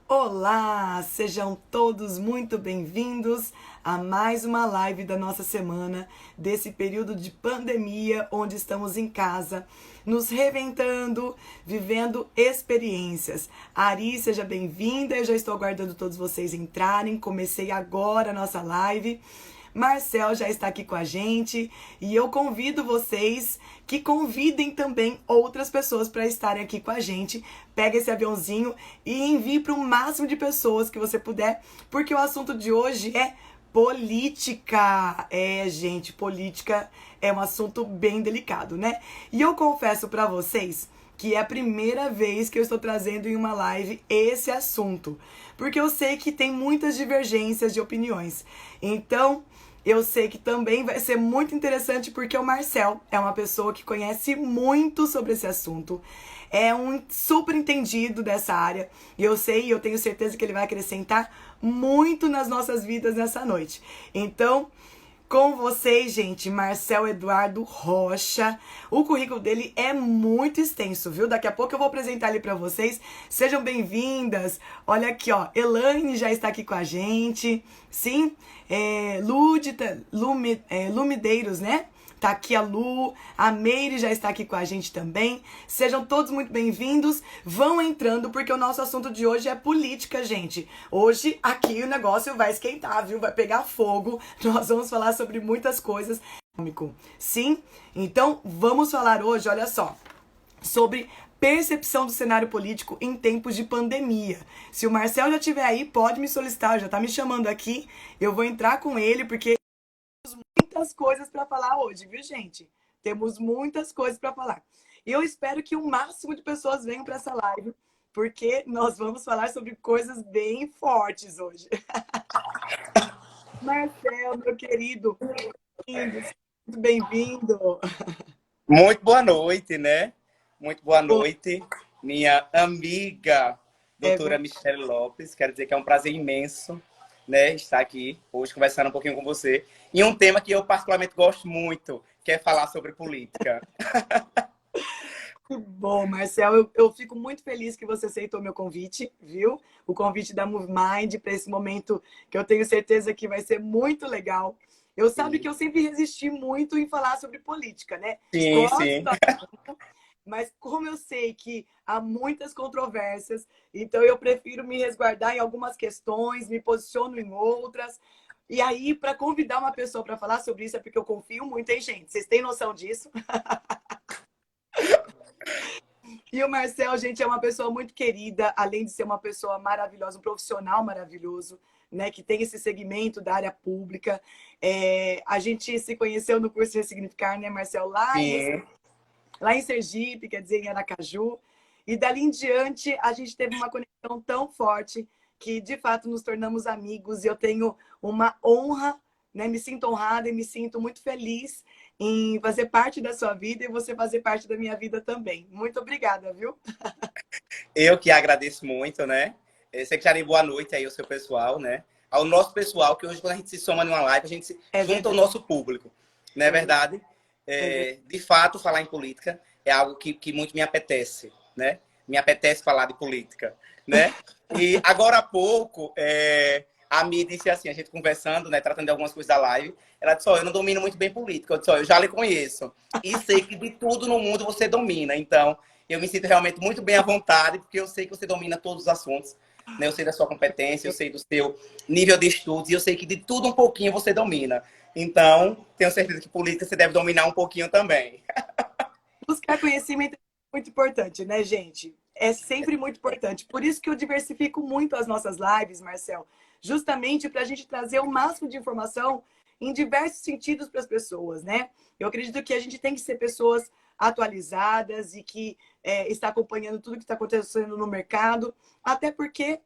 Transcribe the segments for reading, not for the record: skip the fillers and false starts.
Olá, sejam todos muito bem-vindos a mais uma live da nossa semana, desse período de pandemia, onde estamos em casa, nos reinventando, vivendo experiências. Ari, seja bem-vinda, eu já estou aguardando todos vocês entrarem, comecei agora a nossa live. Marcel já está aqui com a gente e eu convido vocês que convidem também outras pessoas para estarem aqui com a gente. Pega esse aviãozinho e envie para o máximo de pessoas que você puder, porque o assunto de hoje é política. É, gente, política é um assunto bem delicado, né? E eu confesso para vocês que é a primeira vez que eu estou trazendo em uma live esse assunto, porque eu sei que tem muitas divergências de opiniões. Então, eu sei que também vai ser muito interessante porque o Marcel é uma pessoa que conhece muito sobre esse assunto. É um super entendido dessa área. E eu sei e eu tenho certeza que ele vai acrescentar muito nas nossas vidas nessa noite. Então, com vocês, gente, Marcel Eduardo Rocha. O currículo dele é muito extenso, viu? Daqui a pouco eu vou apresentar ele para vocês. Sejam bem-vindas. Olha aqui, ó. Elaine já está aqui com a gente. Sim, Lumideiros, né? Tá aqui a Lu, a Meire já está aqui com a gente também. Sejam todos muito bem-vindos. Vão entrando, porque o nosso assunto de hoje é política, gente. Hoje, aqui o negócio vai esquentar, viu? Vai pegar fogo. Nós vamos falar sobre muitas coisas. Sim? Então, vamos falar hoje, olha só, sobre percepção do cenário político em tempos de pandemia. Se o Marcel já estiver aí, pode me solicitar, já tá me chamando aqui. Eu vou entrar com ele, porque muitas coisas para falar hoje, viu, gente? Temos muitas coisas para falar. E eu espero que o máximo de pessoas venham para essa live, porque nós vamos falar sobre coisas bem fortes hoje. Marcel, meu querido, muito bem-vindo. Muito boa noite, né? Muito boa noite, minha amiga, É doutora Michele Lopes. Quero dizer que é um prazer imenso, né, estar aqui hoje conversando um pouquinho com você. E um tema que eu particularmente gosto muito, que é falar sobre política. que bom, Marcel. Eu fico muito feliz que você aceitou meu convite, viu? O convite da Move Mind para esse momento que eu tenho certeza que vai ser muito legal. Eu sabe que Sim, eu sempre resisti muito em falar sobre política, né? sim, Gosto sim. da mas como eu sei que há muitas controvérsias, então eu prefiro me resguardar em algumas questões, me posiciono em outras. E aí, para convidar uma pessoa para falar sobre isso, é porque eu confio muito em gente. Vocês têm noção disso? E o Marcel, gente, é uma pessoa muito querida, além de ser uma pessoa maravilhosa, um profissional maravilhoso, né, que tem esse segmento da área pública. A gente se conheceu no curso Ressignificar, né, Marcel, Sim. lá em Sergipe, quer dizer, em Aracaju. E dali em diante, a gente teve uma conexão tão forte que, de fato, nos tornamos amigos. E eu tenho uma honra, né? Me sinto honrada e me sinto muito feliz em fazer parte da sua vida e você fazer parte da minha vida também. Muito obrigada, viu? Eu que agradeço muito, né? Você que já dei boa noite aí ao seu pessoal, né? Ao nosso pessoal, que hoje, quando a gente se soma numa live, a gente se É junta ao verdade, nosso público. Não é é verdade, verdade? é verdade. De fato, falar em política é algo que muito me apetece, né? Me apetece falar de política, né? E agora há pouco, a Mi disse assim, a gente conversando, né? Tratando de algumas coisas da live, ela disse, ó, eu não domino muito bem política. Eu disse, ó, eu já lhe conheço. E sei que de tudo no mundo você domina. Então, eu me sinto realmente muito bem à vontade, porque eu sei que você domina todos os assuntos, né? Eu sei da sua competência, eu sei do seu nível de estudos, e eu sei que de tudo um pouquinho você domina. Então, tenho certeza que política você deve dominar um pouquinho também. Buscar conhecimento é muito importante, né, gente? É sempre muito importante. Por isso que eu diversifico muito as nossas lives, Marcel, justamente para a gente trazer o máximo de informação em diversos sentidos para as pessoas, né? Eu acredito que a gente tem que ser pessoas atualizadas e que está acompanhando tudo que está acontecendo no mercado, até porque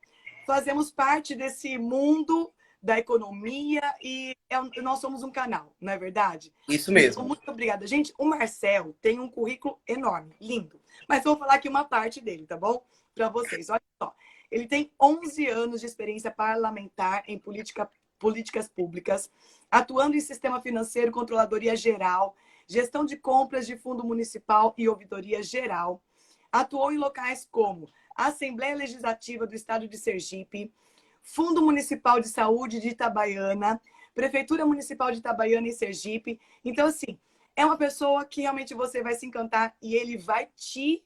fazemos parte desse mundo da economia e nós somos um canal, não é verdade? Isso Então, mesmo. muito obrigada. Gente, o Marcel tem um currículo enorme, lindo. Mas vou falar aqui uma parte dele, tá bom? Para vocês. Olha só. Ele tem 11 anos de experiência parlamentar em políticas públicas, atuando em sistema financeiro, controladoria geral, gestão de compras de fundo municipal e ouvidoria geral. Atuou em locais como Assembleia Legislativa do Estado de Sergipe, Fundo Municipal de Saúde de Itabaiana, Prefeitura Municipal de Itabaiana e Sergipe. Então, assim, é uma pessoa que realmente você vai se encantar e ele vai te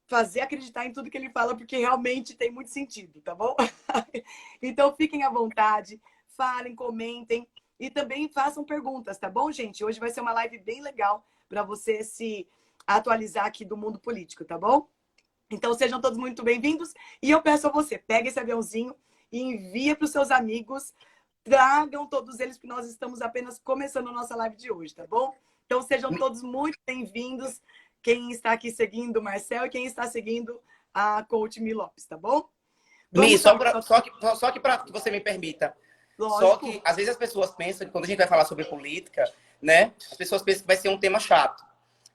fazer acreditar em tudo que ele fala, porque realmente tem muito sentido, tá bom? Então, fiquem à vontade, falem, comentem e também façam perguntas, tá bom, gente? Hoje vai ser uma live bem legal para você se atualizar aqui do mundo político, tá bom? Então, sejam todos muito bem-vindos. E eu peço a você, pega esse aviãozinho e envia para os seus amigos. Tragam todos eles, porque nós estamos apenas começando a nossa live de hoje, tá bom? Então, sejam todos muito bem-vindos. Quem está aqui seguindo o Marcel e quem está seguindo a Coach Mi Lopes, tá bom? Mi, só que para que você me permita. Lógico. Só que, às vezes, as pessoas pensam que quando a gente vai falar sobre política, né? As pessoas pensam que vai ser um tema chato.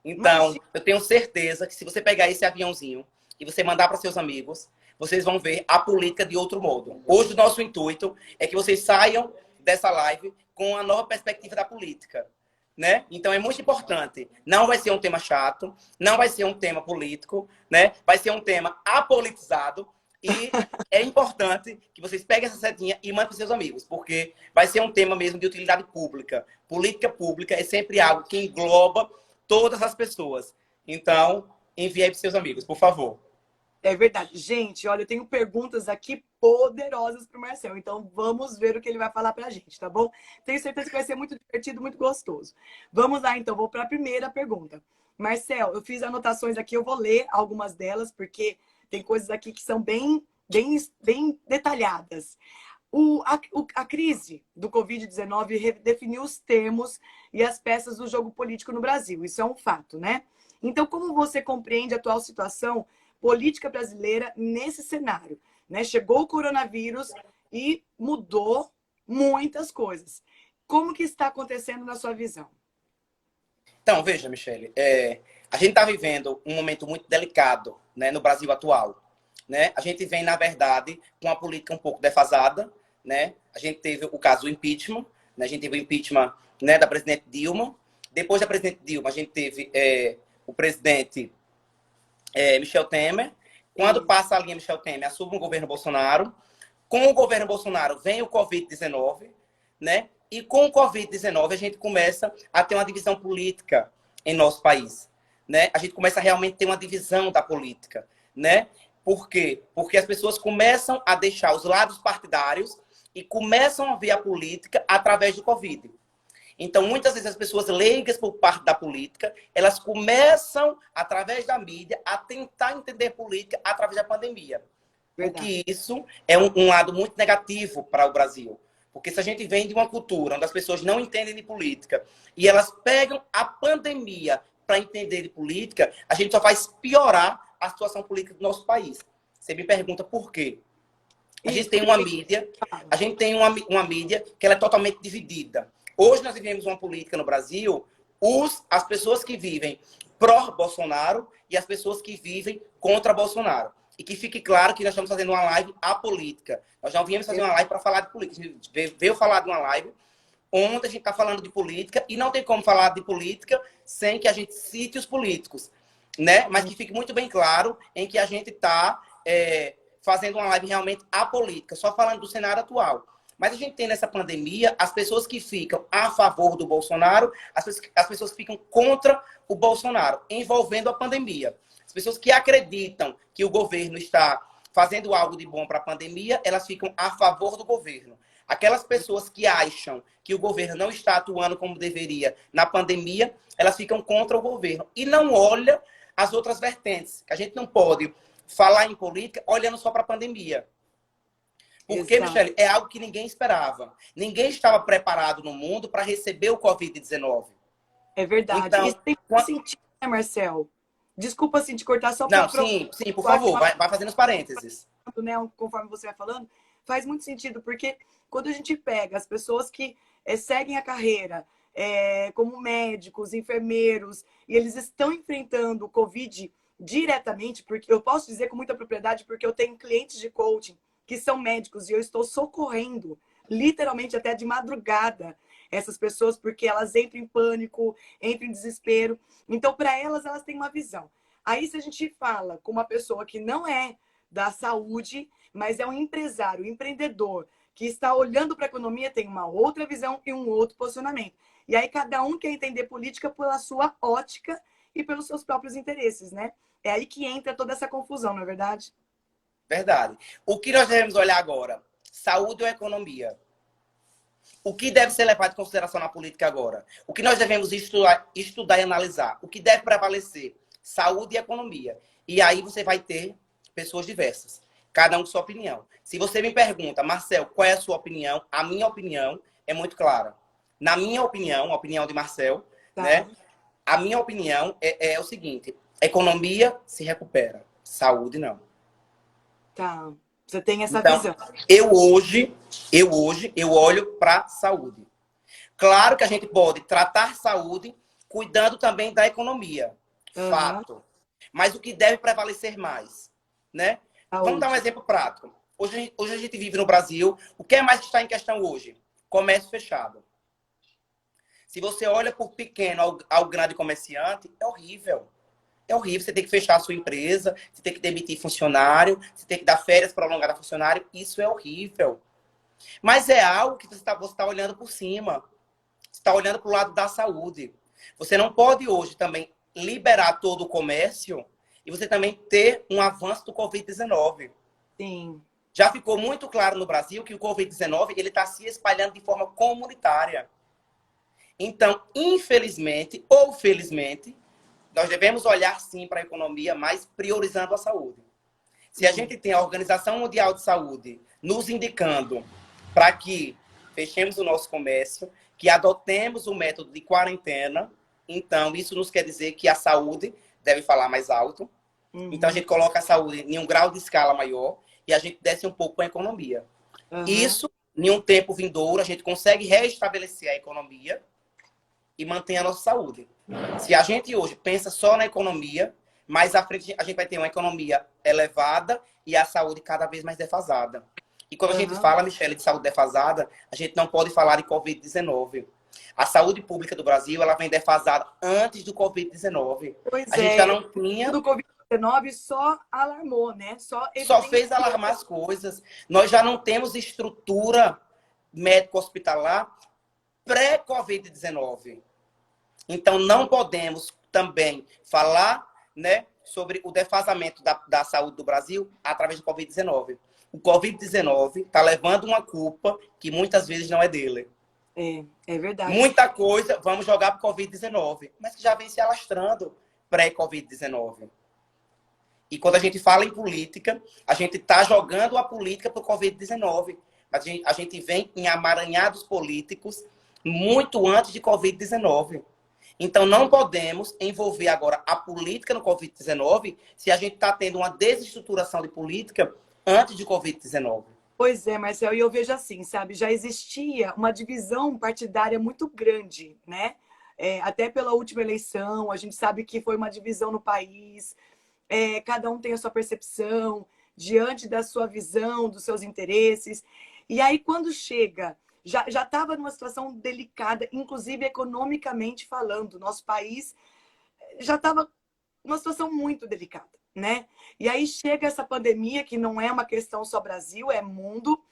Então, eu tenho certeza que se você pegar esse aviãozinho e você mandar para seus amigos, vocês vão ver a política de outro modo. Hoje, o nosso intuito é que vocês saiam dessa live com a nova perspectiva da política, né? Então, é muito importante. Não vai ser um tema chato, não vai ser um tema político, né? Vai ser um tema apolitizado e é importante que vocês peguem essa setinha e mandem para seus amigos, porque vai ser um tema mesmo de utilidade pública. Política pública é sempre algo que engloba todas as pessoas. Então, envie aí para seus amigos, por favor. É verdade. Gente, olha, eu tenho perguntas aqui poderosas para o Marcel. Então, vamos ver o que ele vai falar para a gente, tá bom? Tenho certeza que vai ser muito divertido, muito gostoso. Vamos lá, então. Vou para a primeira pergunta. Marcel, eu fiz anotações aqui. Eu vou ler algumas delas, porque tem coisas aqui que são bem detalhadas. A crise do Covid-19 redefiniu os termos e as peças do jogo político no Brasil. Isso é um fato, né? Então, como você compreende a atual situação política brasileira nesse cenário, né? Chegou o coronavírus e mudou muitas coisas. Como que está acontecendo na sua visão? Então, veja, Michele, a gente está vivendo um momento muito delicado, né, no Brasil atual, né? A gente vem, na verdade, com uma política um pouco defasada, né? A gente teve o caso do impeachment, né? A gente teve o impeachment, né, da presidente Dilma. Depois da presidente Dilma, a gente teve o presidente Michel Temer. Quando passa a linha Michel Temer, assume o governo Bolsonaro. Com o governo Bolsonaro vem o Covid-19, né? E com o Covid-19 a gente começa a ter uma divisão política em nosso país, né? A gente começa a realmente ter uma divisão da política, né? Por quê? Porque as pessoas começam a deixar os lados partidários e começam a ver a política através do Covid. Então, muitas vezes as pessoas leigas por parte da política, elas começam, através da mídia, a tentar entender política através da pandemia. Verdade. Porque isso é um lado muito negativo para o Brasil. Porque se a gente vem de uma cultura onde as pessoas não entendem de política e elas pegam a pandemia para entender de política, a gente só faz piorar a situação política do nosso país. Você me pergunta por quê? A gente tem uma mídia, uma mídia que ela é totalmente dividida. Hoje nós vivemos uma política no Brasil, as pessoas que vivem pró-Bolsonaro e as pessoas que vivem contra Bolsonaro. E que fique claro que nós estamos fazendo uma live apolítica. Nós não viemos fazer uma live para falar de política. A gente veio falar de uma live onde a gente está falando de política e não tem como falar de política sem que a gente cite os políticos, né? Mas que fique muito bem claro em que a gente está fazendo uma live realmente apolítica, só falando do cenário atual. Mas a gente tem nessa pandemia as pessoas que ficam a favor do Bolsonaro, as pessoas que ficam contra o Bolsonaro, envolvendo a pandemia. As pessoas que acreditam que o governo está fazendo algo de bom para a pandemia, elas ficam a favor do governo. Aquelas pessoas que acham que o governo não está atuando como deveria na pandemia, elas ficam contra o governo. E não olham as outras vertentes. A gente não pode falar em política olhando só para a pandemia. Porque, Michele, é algo que ninguém esperava. Ninguém estava preparado no mundo para receber o Covid-19. É verdade. Então, isso tem sentido, né, Marcel? Desculpa, assim, te cortar só para... Não, sim, por favor, vai fazendo os parênteses. Né, conforme você vai falando, faz muito sentido, porque quando a gente pega as pessoas que seguem a carreira como médicos, enfermeiros, e eles estão enfrentando o Covid diretamente, porque eu posso dizer com muita propriedade, porque eu tenho clientes de coaching que são médicos e eu estou socorrendo, literalmente até de madrugada, essas pessoas, porque elas entram em pânico, entram em desespero. Então, para elas têm uma visão. Aí, se a gente fala com uma pessoa que não é da saúde, mas é um empresário, um empreendedor, que está olhando para a economia, tem uma outra visão e um outro posicionamento. E aí cada um quer entender política pela sua ótica e pelos seus próprios interesses, né? É aí que entra toda essa confusão, não é verdade? Verdade. O que nós devemos olhar agora? Saúde ou economia? O que deve ser levado em consideração na política agora? O que nós devemos estudar e analisar? O que deve prevalecer? Saúde e economia. E aí você vai ter pessoas diversas, cada um com sua opinião. Se você me pergunta, Marcel, qual é a sua opinião? A minha opinião é muito clara. Na minha opinião, a opinião de Marcel, Tá. né? A minha opinião é o seguinte: economia se recupera, saúde não. Tá. Você tem essa Então, visão. eu olho para a saúde. Claro que a gente pode tratar saúde cuidando também da economia. Fato. Mas o que deve prevalecer mais, né? Saúde. Vamos dar um exemplo prático. Hoje a gente vive no Brasil. O que é mais que está em questão hoje? Comércio fechado. Se você olha para o pequeno ao grande comerciante, é horrível. É horrível, você tem que fechar a sua empresa, você tem que demitir funcionário, você tem que dar férias prolongadas a funcionário. Isso é horrível. Mas é algo que você tá olhando por cima. Você está olhando para o lado da saúde. Você não pode hoje também liberar todo o comércio e você também ter um avanço do Covid-19. Sim. Já ficou muito claro no Brasil que o Covid-19 está se espalhando de forma comunitária. Então, infelizmente ou felizmente, nós devemos olhar sim para a economia, mas priorizando a saúde. Se a gente tem a Organização Mundial de Saúde nos indicando para que fechemos o nosso comércio, que adotemos o método de quarentena, então isso nos quer dizer que a saúde deve falar mais alto. Então a gente coloca a saúde em um grau de escala maior e a gente desce um pouco a economia. Isso, em um tempo vindouro, a gente consegue restabelecer a economia e manter a nossa saúde. Se a gente hoje pensa só na economia, mais à frente a gente vai ter uma economia elevada e a saúde cada vez mais defasada. E quando a gente fala, Michele, de saúde defasada, a gente não pode falar de Covid-19. A saúde pública do Brasil, ela vem defasada antes do Covid-19. Pois a gente já não tinha... Do Covid-19 só alarmou, né? Só fez alarmar as coisas. Nós já não temos estrutura médico-hospitalar pré-Covid-19. Então, não podemos também falar, né, sobre o defasamento da saúde do Brasil através do Covid-19. O Covid-19 está levando uma culpa que muitas vezes não é dele. É verdade. Muita coisa vamos jogar para o Covid-19, mas que já vem se alastrando pré-Covid-19. E quando a gente fala em política, a gente está jogando a política para o Covid-19. A gente vem em amaranhados políticos muito antes de Covid-19. Então, não podemos envolver agora a política no Covid-19 se a gente está tendo uma desestruturação de política antes de Covid-19. Pois é, Marcel, e eu vejo assim, sabe? Já existia uma divisão partidária muito grande, né? Até pela última eleição, a gente sabe que foi uma divisão no país. Cada um tem a sua percepção diante da sua visão, dos seus interesses. E aí, quando chega... Já estava numa situação delicada, inclusive economicamente falando. Nosso país já estava numa situação muito delicada, né? E aí chega essa pandemia, que não é uma questão só Brasil, é mundo,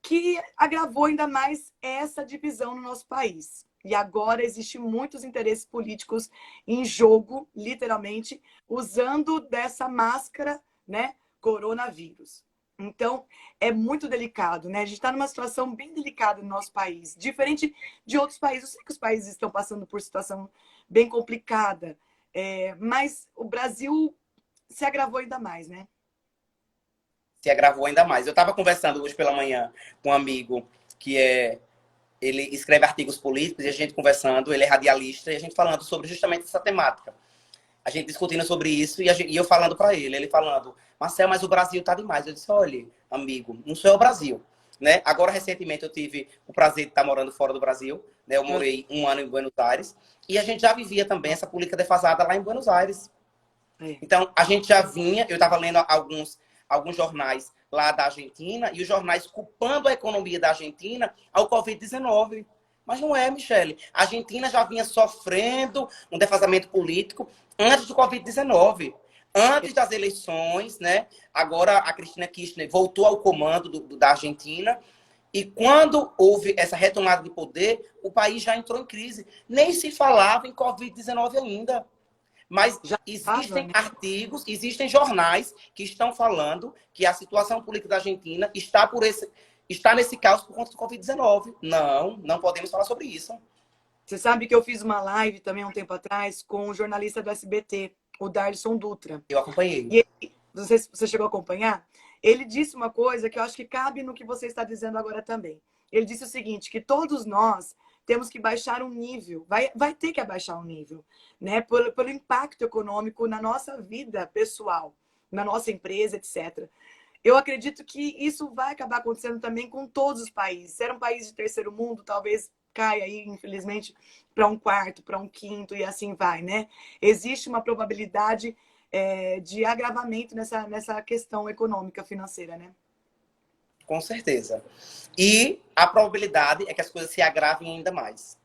que agravou ainda mais essa divisão no nosso país. E agora existem muitos interesses políticos em jogo, literalmente, usando dessa máscara, né? Coronavírus. Então, é muito delicado, né? A gente está numa situação bem delicada no nosso país, diferente de outros países. Eu sei que os países estão passando por situação bem complicada, mas o Brasil se agravou ainda mais, né? Se agravou ainda mais. Eu estava conversando hoje pela manhã com um amigo ele escreve artigos políticos, e a gente conversando, ele é radialista, e a gente falando sobre justamente essa temática. A gente discutindo sobre isso e eu falando para ele falando, Marcel, mas o Brasil tá demais. Eu disse, olha, amigo, não só é o Brasil, né? Agora, recentemente, eu tive o prazer de estar morando fora do Brasil, né? Eu morei 1 ano em Buenos Aires e a gente já vivia também essa política defasada lá em Buenos Aires. Então, a gente já vinha, eu estava lendo alguns jornais lá da Argentina e os jornais culpando a economia da Argentina ao Covid-19. Mas não é, Michele. A Argentina já vinha sofrendo um defasamento político antes do Covid-19. antes das eleições, né? Agora a Cristina Kirchner voltou ao comando da Argentina. E quando houve essa retomada de poder, o país já entrou em crise. Nem se falava em Covid-19 ainda. Mas Já estava, existem né? artigos, existem jornais que estão falando que a situação política da Argentina está nesse caos por conta do Covid-19. Não, não podemos falar sobre isso. Você sabe que eu fiz uma live também há um tempo atrás com um jornalista do SBT, o Darlison Dutra. Eu acompanhei. E ele, não sei se você chegou a acompanhar, ele disse uma coisa que eu acho que cabe no que você está dizendo agora também. Ele disse o seguinte, que todos nós temos que baixar um nível, vai ter que abaixar um nível, né? Pelo impacto econômico na nossa vida pessoal, na nossa empresa, etc. Eu acredito que isso vai acabar acontecendo também com todos os países. Se era um país de terceiro mundo, talvez caia aí, infelizmente, para um quarto, para um quinto e assim vai, né? Existe uma probabilidade de agravamento nessa questão econômica, financeira, né? Com certeza. E a probabilidade é que as coisas se agravem ainda mais.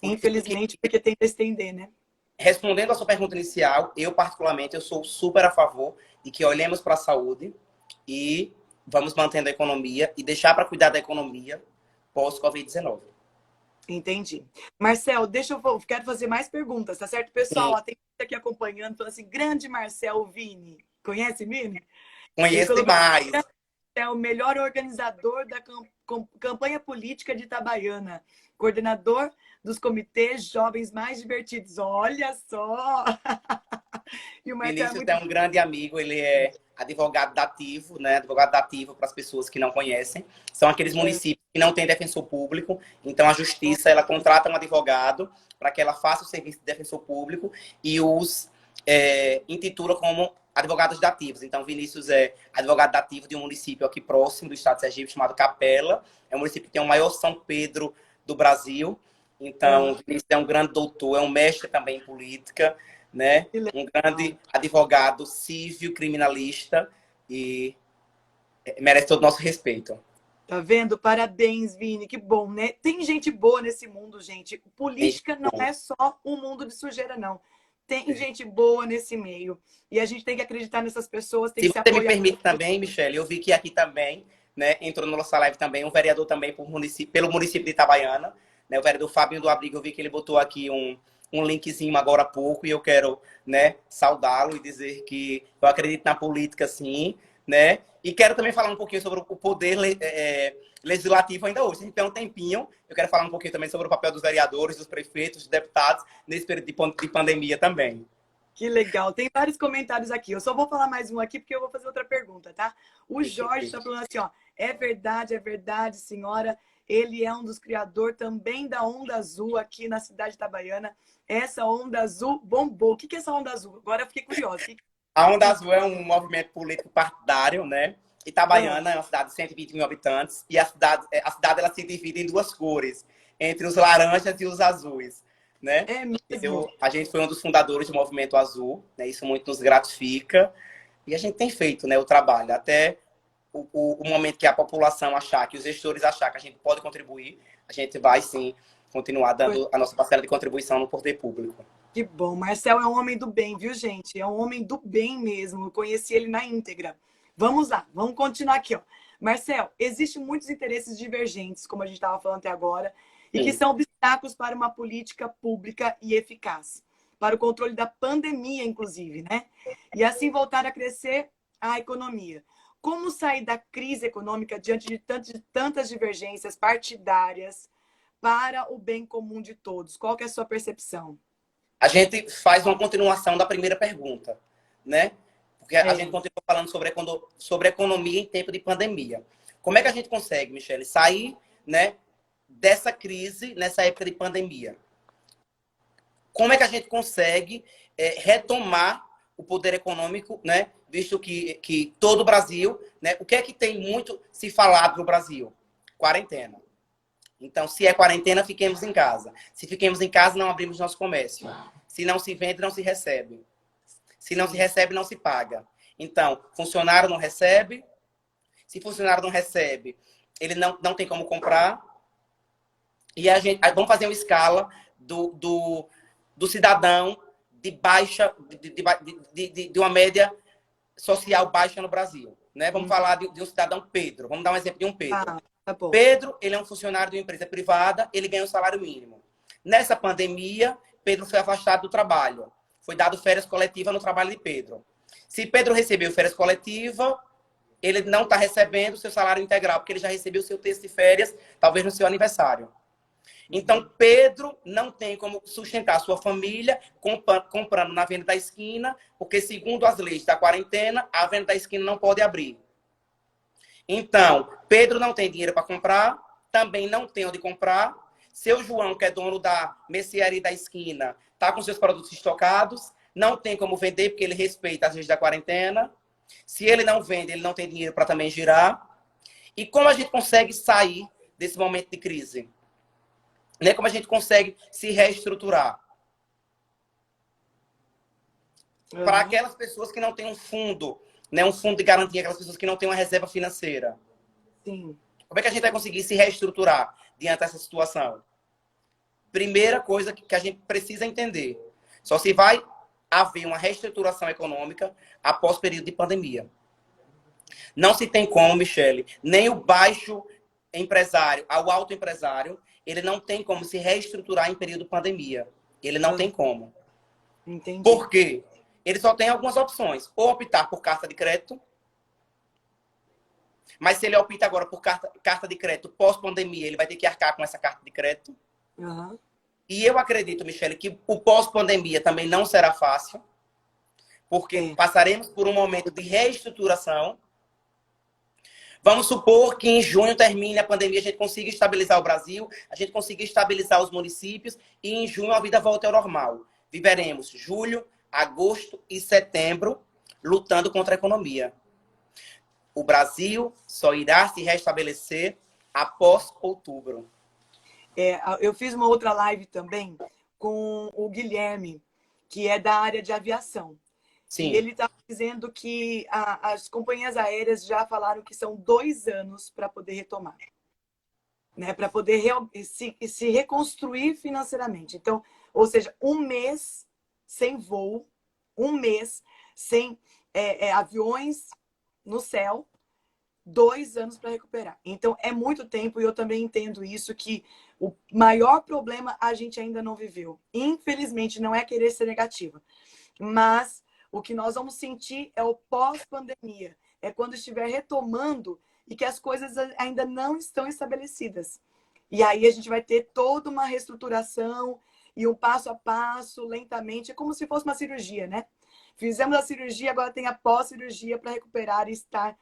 Infelizmente, porque tenta estender, né? Respondendo à sua pergunta inicial, eu particularmente eu sou super a favor de que olhemos para a saúde e vamos mantendo a economia e deixar para cuidar da economia pós-Covid-19. Entendi. Marcel, quero fazer mais perguntas, tá certo? Pessoal, Sim, ó, tem gente aqui acompanhando, falando assim, grande Marcel Vini. Conhece Vini? Ele conheço colocou demais. é o melhor organizador da campanha política de Itabaiana, coordenador dos comitês jovens mais divertidos. Olha só! E o Marcel é Vinícius muito é um grande amigo, ele é advogado dativo, né? Advogado dativo para as pessoas que não conhecem. São aqueles municípios que não têm defensor público, então a justiça ela contrata um advogado para que ela faça o serviço de defensor público e os intitula como advogados dativos. Então, Vinícius é advogado dativo de um município aqui próximo do estado de Sergipe, chamado Capela. É um município que tem o maior São Pedro do Brasil. Então, Vinícius é um grande doutor, é um mestre também em política, né? Um grande advogado civil, criminalista e merece todo o nosso respeito. Tá vendo? Parabéns, Vini. Que bom, né? Tem gente boa nesse mundo, gente. Política não é só um mundo de sujeira, não. Tem gente boa nesse meio. E a gente tem que acreditar nessas pessoas, tem Se que se você me apoiar. permite também, Michele, eu vi que aqui também, né, entrou no nossa live também um vereador também pelo município de Itabaiana, né, o vereador Fabinho do Abrigo, eu vi que ele botou aqui um linkzinho agora há pouco e eu quero, né, saudá-lo e dizer que eu acredito na política, sim, né, e quero também falar um pouquinho sobre o poder legislativo ainda hoje. Se a gente tem um tempinho, eu quero falar um pouquinho também sobre o papel dos vereadores, dos prefeitos, dos deputados nesse período de pandemia também. Que legal. Tem vários comentários aqui. Eu só vou falar mais um aqui porque eu vou fazer outra pergunta, tá? O Jorge está falando assim, ó. É verdade, senhora. Ele é um dos criadores também da Onda Azul aqui na cidade de Itabaiana. Essa Onda Azul bombou. O que é essa Onda Azul? Agora eu fiquei curiosa. A Onda Azul é um movimento político partidário, né? Itabaiana é uma cidade de 120 mil habitantes e a cidade ela se divide em duas cores, entre os laranjas e os azuis, né? É mesmo? A gente foi um dos fundadores do Movimento Azul, né? Isso muito nos gratifica e a gente tem feito, né, o trabalho até o momento que a população achar, que os gestores achar que a gente pode contribuir, a gente vai sim continuar dando a nossa parcela de contribuição no poder público. Que bom. Marcel é um homem do bem, viu, gente? É um homem do bem mesmo. Eu conheci ele na íntegra. Vamos lá, vamos continuar aqui, ó. Marcel, existem muitos interesses divergentes, como a gente estava falando até agora, e que são obstáculos para uma política pública e eficaz, para o controle da pandemia, inclusive, né? E assim voltar a crescer a economia. Como sair da crise econômica diante de tantas divergências partidárias para o bem comum de todos? Qual que é a sua percepção? A gente faz uma continuação da primeira pergunta, né? Porque a gente continua falando sobre economia em tempo de pandemia. Como é que a gente consegue, Michele, sair, né, dessa crise nessa época de pandemia? Como é que a gente consegue retomar o poder econômico, né? Visto que todo o Brasil, né? O que é que tem muito se falado no Brasil? Quarentena. Então, se é quarentena, fiquemos em casa. Se fiquemos em casa, não abrimos nosso comércio. Se não se vende, não se recebe. Se não se recebe, não se paga. Então, funcionário não recebe. Se funcionário não recebe, ele não tem como comprar. E vamos fazer uma escala do cidadão de baixa, de uma média social baixa no Brasil. Né? Vamos falar de um cidadão Pedro. Vamos dar um exemplo de um Pedro. Tá bom. Pedro, ele é um funcionário de uma empresa privada, ele ganha um salário mínimo. Nessa pandemia, Pedro foi afastado do trabalho. Foi dado férias coletivas no trabalho de Pedro. Se Pedro recebeu férias coletivas, ele não está recebendo o seu salário integral, porque ele já recebeu o seu terço de férias, talvez no seu aniversário. Então, Pedro não tem como sustentar a sua família comprando na venda da esquina, porque, segundo as leis da quarentena, a venda da esquina não pode abrir. Então, Pedro não tem dinheiro para comprar, também não tem onde comprar. Seu João, que é dono da mercearia da esquina, está com seus produtos estocados, não tem como vender, porque ele respeita as leis da quarentena. Se ele não vende, ele não tem dinheiro para também girar. E como a gente consegue sair desse momento de crise? Né? Como a gente consegue se reestruturar? Para aquelas pessoas que não têm um fundo, né? Um fundo de garantia, aquelas pessoas que não têm uma reserva financeira. Sim. Como é que a gente vai conseguir se reestruturar diante dessa situação? Primeira coisa que a gente precisa entender. Só se vai haver uma reestruturação econômica após o período de pandemia. Não se tem como, Michele, nem o baixo empresário ao alto empresário, ele não tem como se reestruturar em período de pandemia. Ele não tem como. Entendi. Por quê? Ele só tem algumas opções. Ou optar por carta de crédito. Mas se ele opta agora por carta de crédito pós-pandemia, ele vai ter que arcar com essa carta de crédito. Uhum. E eu acredito, Michele, que o pós-pandemia também não será fácil. Porque passaremos por um momento de reestruturação. Vamos supor que em junho termine a pandemia, a gente consiga estabilizar o Brasil, a gente consiga estabilizar os municípios e em junho a vida volta ao normal. Viveremos julho, agosto e setembro lutando contra a economia. O Brasil só irá se restabelecer após outubro. Eu fiz uma outra live também com o Guilherme, que é da área de aviação. Sim. E ele estava dizendo que as companhias aéreas já falaram que são 2 anos para poder retomar, né? Para poder se reconstruir financeiramente. Então, ou seja, 1 mês sem voo, 1 mês sem aviões no céu, 2 anos para recuperar. Então, é muito tempo e eu também entendo isso, que o maior problema a gente ainda não viveu. Infelizmente, não é querer ser negativa, mas o que nós vamos sentir é o pós-pandemia. É quando estiver retomando e que as coisas ainda não estão estabelecidas. E aí a gente vai ter toda uma reestruturação e um passo a passo, lentamente. É como se fosse uma cirurgia, né? Fizemos a cirurgia, agora tem a pós-cirurgia para recuperar e estar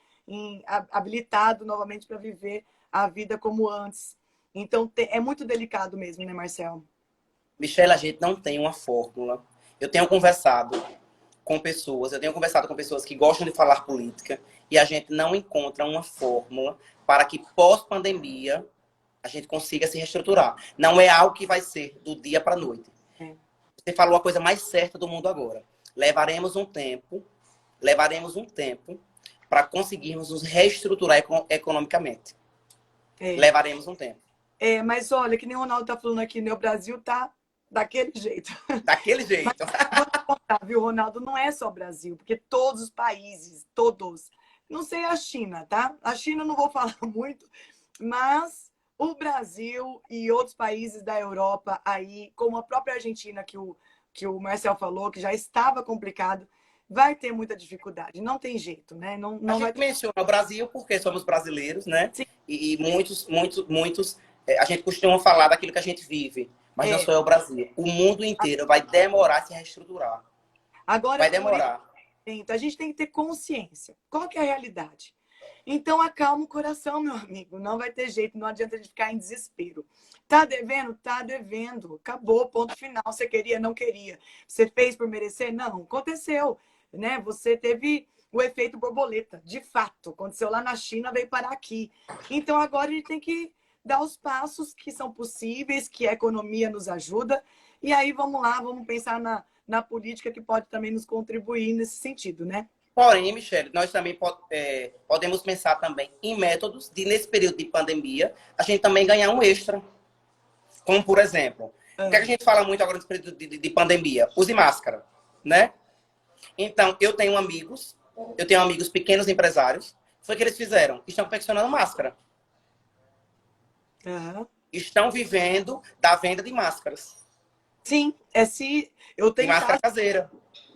habilitado novamente para viver a vida como antes. Então, é muito delicado mesmo, né, Marcel? Michele, a gente não tem uma fórmula. Eu tenho conversado com pessoas que gostam de falar política e a gente não encontra uma fórmula para que pós-pandemia a gente consiga se reestruturar. Não é algo que vai ser do dia para a noite. Você falou a coisa mais certa do mundo agora. Levaremos um tempo para conseguirmos nos reestruturar economicamente. Levaremos um tempo. Mas olha, que nem o Ronaldo tá falando aqui, né? O Brasil tá daquele jeito. Daquele jeito. Viu, Ronaldo? Não é só o Brasil, porque todos os países, todos. Não sei a China, tá? A China eu não vou falar muito, mas o Brasil e outros países da Europa aí, como a própria Argentina, que o Marcel falou, que já estava complicado, vai ter muita dificuldade. Não tem jeito, né? Não a vai gente menciona o Brasil porque somos brasileiros, né? Sim. E muitos, a gente costuma falar daquilo que a gente vive. Mas não só é o Brasil. O mundo inteiro vai demorar a se reestruturar. Agora, vai demorar. Então, a gente tem que ter consciência. Qual que é a realidade? Então, acalma o coração, meu amigo. Não vai ter jeito. Não adianta a gente ficar em desespero. Tá devendo? Tá devendo. Acabou, ponto final. Você queria? Não queria. Você fez por merecer? Não. Aconteceu. Né? Você teve o efeito borboleta. De fato. Aconteceu lá na China, veio parar aqui. Então, agora a gente tem que dar os passos que são possíveis, que a economia nos ajuda. E aí, vamos lá, vamos pensar na política que pode também nos contribuir nesse sentido, né? Porém, Michele, nós também podemos pensar também em métodos de, nesse período de pandemia, a gente também ganhar um extra. Como, por exemplo, O que é que a gente fala muito agora nesse período de pandemia? Use máscara, né? Então, eu tenho amigos pequenos empresários, foi o que eles fizeram? Estão confeccionando máscara. Aham. Estão vivendo da venda de máscaras. Sim, eu De tenho máscara casos caseira.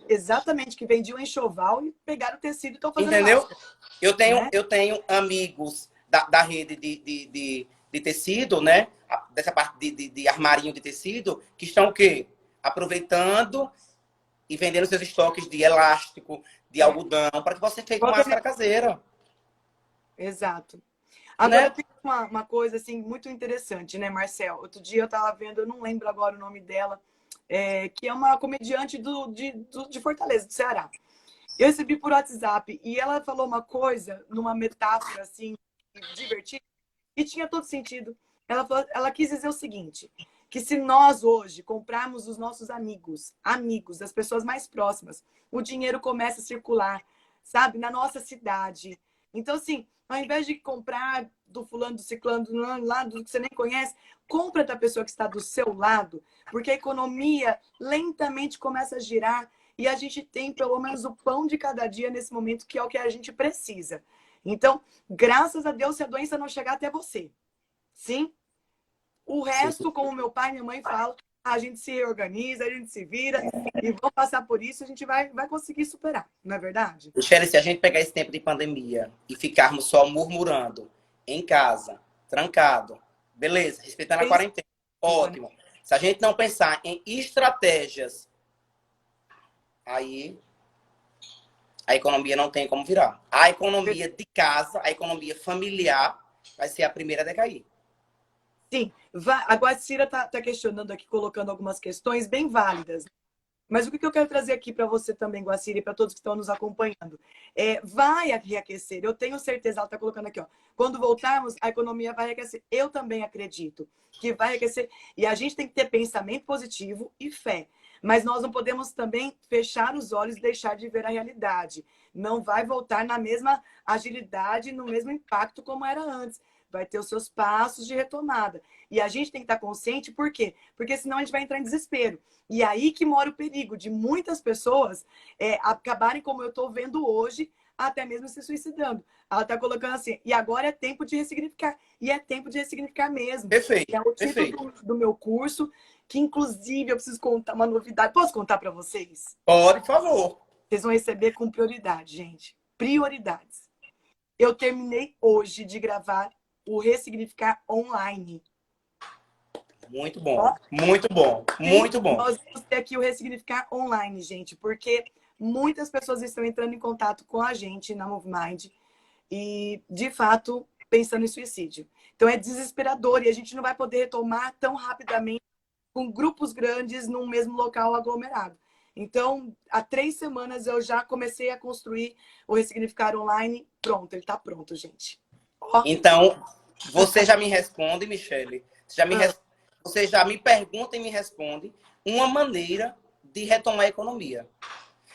exatamente que vendiam enxoval e pegaram o tecido e estão fazendo Entendeu? máscara, Eu né? eu tenho amigos da rede de tecido, né? Dessa parte de armarinho de tecido, que estão o quê? Aproveitando e vendendo seus estoques de elástico, de É. algodão, para que possa ser feito Qualquer... máscara caseira. Exato. Agora Né? tem uma coisa assim muito interessante, né, Marcel? Outro dia eu estava vendo, eu não lembro agora o nome dela, que é uma comediante de Fortaleza, do Ceará. Eu recebi por WhatsApp e ela falou uma coisa, numa metáfora assim, divertida, e tinha todo sentido. Ela quis dizer o seguinte, que se nós hoje comprarmos os nossos amigos, as pessoas mais próximas, o dinheiro começa a circular, sabe, na nossa cidade. Então, assim, ao invés de comprar do fulano, do ciclano, do lado que você nem conhece, compra da pessoa que está do seu lado, porque a economia lentamente começa a girar e a gente tem pelo menos o pão de cada dia nesse momento, que é o que a gente precisa. Então, graças a Deus, se a doença não chegar até você. Sim? O Sim. resto, como meu pai e minha mãe falam, a gente se reorganiza, a gente se vira e vamos passar por isso, a gente vai conseguir superar, não é verdade? Michele, se a gente pegar esse tempo de pandemia e ficarmos só murmurando em casa, trancado, beleza, respeitando a quarentena, ótimo. Se a gente não pensar em estratégias, aí a economia não tem como virar. A economia de casa, a economia familiar, vai ser a primeira a decair. Sim, a Guacira está questionando aqui, colocando algumas questões bem válidas. Mas o que eu quero trazer aqui para você também, Guacira, e para todos que estão nos acompanhando, vai reaquecer. Eu tenho certeza, ela está colocando aqui, ó. Quando voltarmos, a economia vai reaquecer. Eu também acredito que vai reaquecer. E a gente tem que ter pensamento positivo e fé. Mas nós não podemos também fechar os olhos e deixar de ver a realidade. Não vai voltar na mesma agilidade, no mesmo impacto como era antes. Vai ter os seus passos de retomada. E a gente tem que estar consciente, por quê? Porque senão a gente vai entrar em desespero. E aí que mora o perigo de muitas pessoas acabarem, como eu estou vendo hoje, até mesmo se suicidando. Ela está colocando assim, e agora é tempo de ressignificar. E é tempo de ressignificar mesmo. Perfeito, É o perfeito. título do meu curso, que inclusive eu preciso contar uma novidade. Posso contar para vocês? Pode, por favor. Vocês vão receber com prioridade, gente. Prioridades. Eu terminei hoje de gravar o Ressignificar Online. Muito bom, Ó, muito bom, sim, muito bom. nós vamos ter aqui o Ressignificar Online, gente, porque muitas pessoas estão entrando em contato com a gente na MoveMind e, de fato, pensando em suicídio. Então, é desesperador e a gente não vai poder retomar tão rapidamente com grupos grandes num mesmo local aglomerado. Então, há 3 semanas eu já comecei a construir o Ressignificar Online. Pronto, ele está pronto, gente. Ó, Então, você já me responde, Michele. ah, Você já me pergunta e me responde uma maneira de retomar a economia.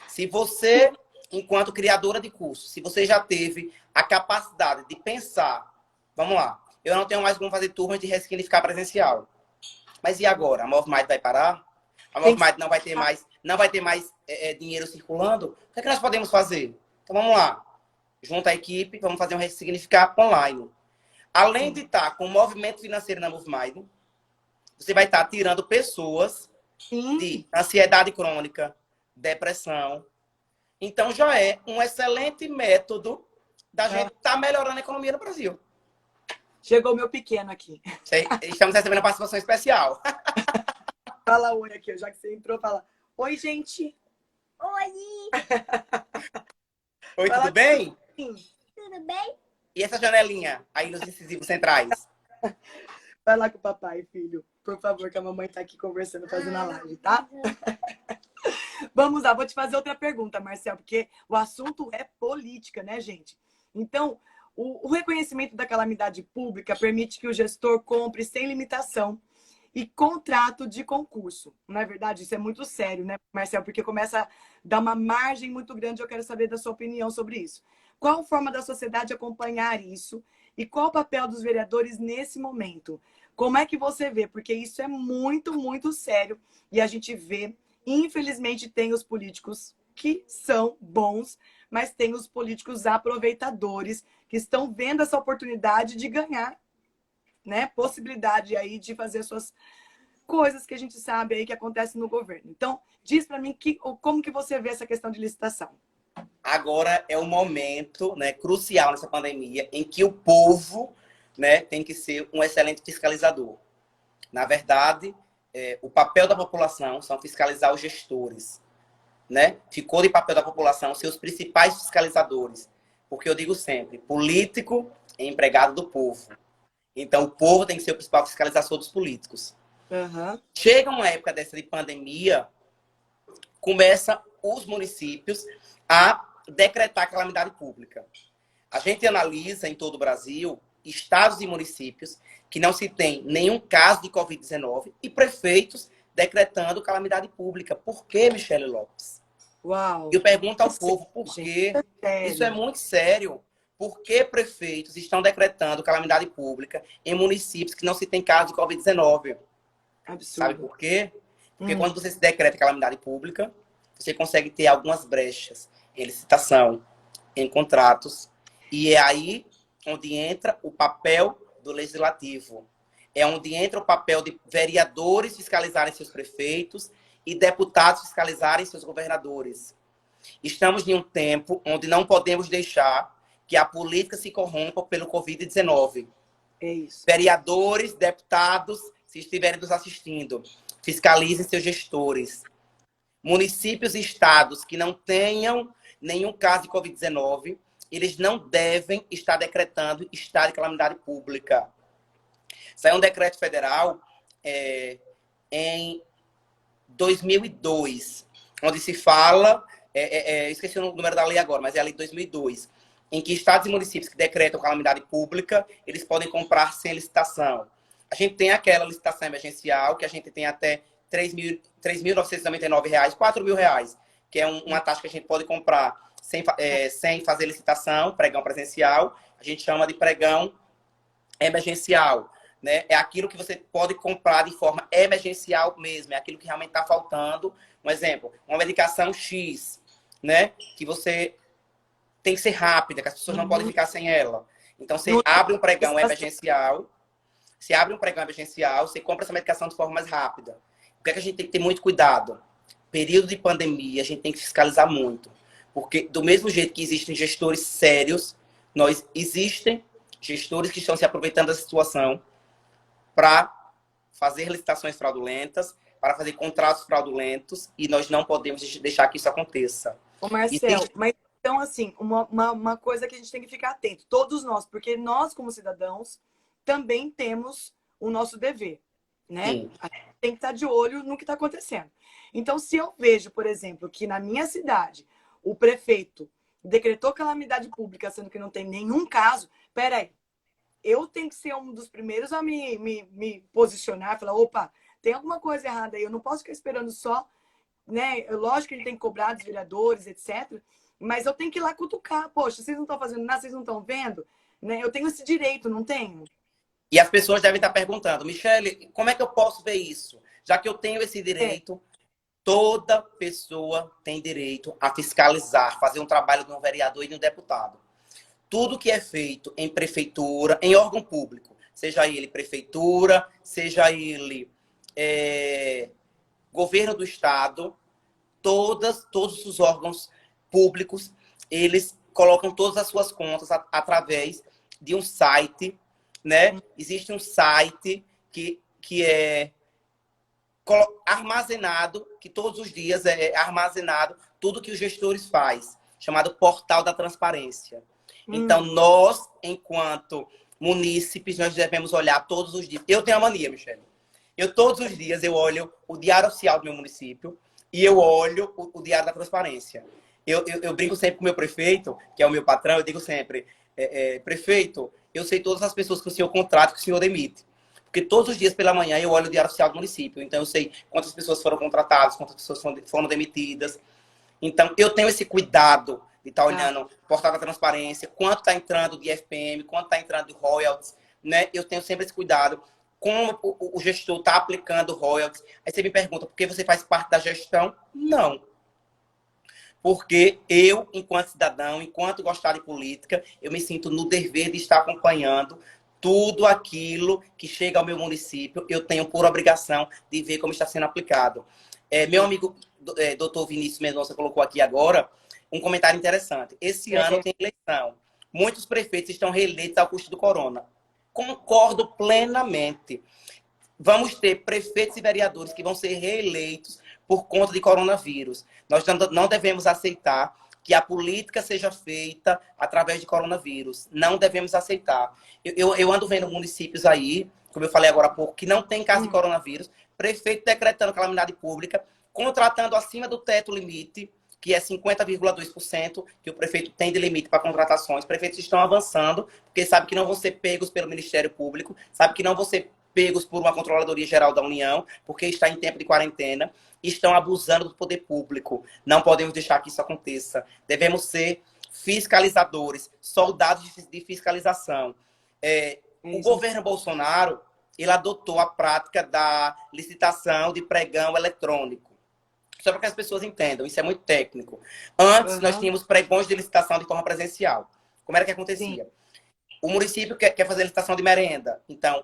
Se você, enquanto criadora de curso, se você já teve a capacidade de pensar, vamos lá, eu não tenho mais como fazer turmas de ressignificar presencial. Mas e agora? A MovMind vai parar? A tem que MovMind não vai ter mais dinheiro circulando? O que é que nós podemos fazer? Então vamos lá. Junta a equipe, vamos fazer um ressignificar online. Além de sim. estar com o movimento financeiro na MovMind, você vai estar tirando pessoas Sim. de ansiedade crônica, depressão. Então já é um excelente método da Ah, gente estar melhorando a economia no Brasil. chegou o meu pequeno aqui. Estamos recebendo uma participação especial. Fala oi aqui, já que você entrou, fala oi, gente. Oi, Oi, tudo Fala bem? assim. tudo bem? E essa janelinha aí nos incisivos centrais? Vai lá com o papai, filho. Por favor, que a mamãe tá aqui conversando, fazendo a live, tá? Vamos lá, vou te fazer outra pergunta, Marcel, porque o assunto é política, né, gente? Então, o reconhecimento da calamidade pública permite que o gestor compre sem limitação e contrato de concurso. Não é verdade? Isso é muito sério, né, Marcel? Porque começa a dar uma margem muito grande. Eu quero saber da sua opinião sobre isso. Qual a forma da sociedade acompanhar isso? E qual o papel dos vereadores nesse momento? Como é que você vê? Porque isso é muito, muito sério. E a gente vê, infelizmente, tem os políticos que são bons, mas tem os políticos aproveitadores que estão vendo essa oportunidade de ganhar, né? Possibilidade aí de fazer suas coisas que a gente sabe aí que acontecem no governo. Então, diz para mim como que você vê essa questão de licitação. Agora é um momento, né, crucial nessa pandemia em que o povo, né, tem que ser um excelente fiscalizador. Na verdade, o papel da população são fiscalizar os gestores, né? Ficou de papel da população ser os principais fiscalizadores. Porque eu digo sempre, político é empregado do povo. Então, o povo tem que ser o principal fiscalizador dos políticos. Uhum. Chega uma época dessa de pandemia, começa os municípios a decretar calamidade pública. A gente analisa em todo o Brasil estados e municípios que não se tem nenhum caso de Covid-19 e prefeitos decretando calamidade pública. Por que, Michele Lopes? Uau! Eu pergunto ao povo por quê. Isso é muito sério. Por que prefeitos estão decretando calamidade pública em municípios que não se tem caso de Covid-19? Absurdo. Sabe por quê? Porque quando você se decreta calamidade pública, você consegue ter algumas brechas em licitação, em contratos, e é aí onde entra o papel do legislativo. É onde entra o papel de vereadores fiscalizarem seus prefeitos e deputados fiscalizarem seus governadores. Estamos em um tempo onde não podemos deixar que a política se corrompa pelo Covid-19. É isso. Vereadores, deputados, se estiverem nos assistindo, fiscalizem seus gestores. Municípios e estados que não tenham nenhum caso de Covid-19, eles não devem estar decretando estado de calamidade pública. Saiu um decreto federal em 2002, onde se fala, esqueci o número da lei agora, mas é a lei de 2002, em que estados e municípios que decretam calamidade pública, eles podem comprar sem licitação. A gente tem aquela licitação emergencial, que a gente tem até R$ 3.999, R$ 4.000, que é uma taxa que a gente pode comprar sem fazer licitação, pregão presencial. A gente chama de pregão emergencial. Né? É aquilo que você pode comprar de forma emergencial mesmo, é aquilo que realmente está faltando. Um exemplo, uma medicação X, né? Que você tem que ser rápida, que as pessoas não podem ficar sem ela. Então, você abre um pregão emergencial, você compra essa medicação de forma mais rápida. O que é que a gente tem que ter muito cuidado? Período de pandemia, a gente tem que fiscalizar muito. Porque, do mesmo jeito que existem gestores sérios, existem gestores que estão se aproveitando da situação para fazer licitações fraudulentas, para fazer contratos fraudulentos, e nós não podemos deixar que isso aconteça. Ô Marcelo, mas então, assim, uma coisa que a gente tem que ficar atento, todos nós, porque nós, como cidadãos, também temos o nosso dever, né? Sim. A gente tem que estar de olho no que está acontecendo. Então, se eu vejo, por exemplo, que na minha cidade o prefeito decretou calamidade pública, sendo que não tem nenhum caso, peraí, eu tenho que ser um dos primeiros a me posicionar, falar, opa, tem alguma coisa errada aí, eu não posso ficar esperando só, né? Lógico que a gente tem que cobrar dos vereadores, etc., mas eu tenho que ir lá cutucar. Poxa, vocês não estão fazendo nada, vocês não estão vendo? Né? Eu tenho esse direito, não tenho? E as pessoas devem estar perguntando, Michele, como é que eu posso ver isso? Já que eu tenho esse direito, toda pessoa tem direito a fiscalizar, fazer um trabalho de um vereador e de um deputado. Tudo que é feito em prefeitura, em órgão público, seja ele prefeitura, seja ele governo do estado, todos os órgãos públicos, eles colocam todas as suas contas através de um site, né? Existe um site que é armazenado, que todos os dias é armazenado tudo que os gestores fazem, chamado Portal da Transparência. Então, nós, enquanto munícipes, nós devemos olhar todos os dias. Eu tenho a mania, Michele. Todos os dias, eu olho o Diário Oficial do meu município e eu olho o Diário da Transparência. Eu brinco sempre com o meu prefeito, que é o meu patrão, eu digo sempre, prefeito, eu sei todas as pessoas que o senhor contrata, que o senhor demite. Porque todos os dias pela manhã eu olho o Diário Oficial do município. Então, eu sei quantas pessoas foram contratadas, quantas pessoas foram demitidas. Então, eu tenho esse cuidado de estar olhando o portal da transparência, quanto está entrando de FPM, quanto está entrando de royalties, né? Eu tenho sempre esse cuidado. Como o gestor está aplicando royalties. Aí você me pergunta, por que você faz parte da gestão? Não. Porque eu, enquanto cidadão, enquanto gostar de política, eu me sinto no dever de estar acompanhando tudo aquilo que chega ao meu município. Eu tenho por obrigação de ver como está sendo aplicado. Meu amigo, doutor Vinícius Mendonça, colocou aqui agora um comentário interessante. Esse ano tem eleição. Muitos prefeitos estão reeleitos ao custo do corona. Concordo plenamente. Vamos ter prefeitos e vereadores que vão ser reeleitos por conta de coronavírus. Nós não devemos aceitar que a política seja feita através de coronavírus. Não devemos aceitar. Eu ando vendo municípios aí, como eu falei agora há pouco, que não tem caso de coronavírus, prefeito decretando calamidade pública, contratando acima do teto limite, que é 50,2%, que o prefeito tem de limite para contratações. Prefeitos estão avançando, porque sabem que não vão ser pegos pelo Ministério Público, sabem que não vão ser pegos por uma Controladoria Geral da União, porque está em tempo de quarentena, e estão abusando do poder público. Não podemos deixar que isso aconteça. Devemos ser fiscalizadores, soldados de fiscalização. O governo Bolsonaro, ele adotou a prática da licitação de pregão eletrônico. Só para que as pessoas entendam, isso é muito técnico. Antes, nós tínhamos pregões de licitação de forma presencial. Como era que acontecia? Sim. O município quer fazer licitação de merenda. Então,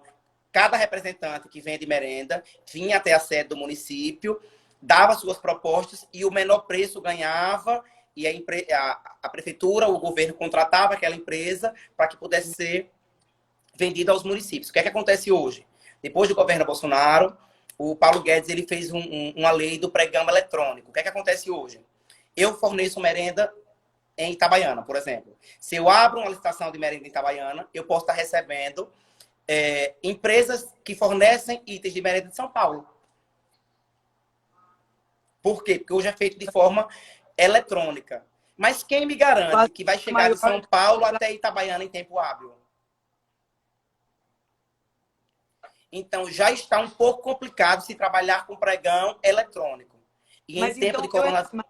cada representante que vende merenda vinha até a sede do município, dava suas propostas e o menor preço ganhava, e a prefeitura, o governo contratava aquela empresa para que pudesse ser vendida aos municípios. O que é que acontece hoje? Depois do governo Bolsonaro, o Paulo Guedes ele fez uma lei do pregão eletrônico. O que é que acontece hoje? Eu forneço merenda em Itabaiana, por exemplo. Se eu abro uma licitação de merenda em Itabaiana, eu posso estar recebendo empresas que fornecem itens de merenda de São Paulo. Por quê? Porque hoje é feito de forma eletrônica. Mas quem me garante que vai chegar de São Paulo até Itabaiana em tempo hábil? Então, já está um pouco complicado se trabalhar com pregão eletrônico. E mas em tempo de coronavírus...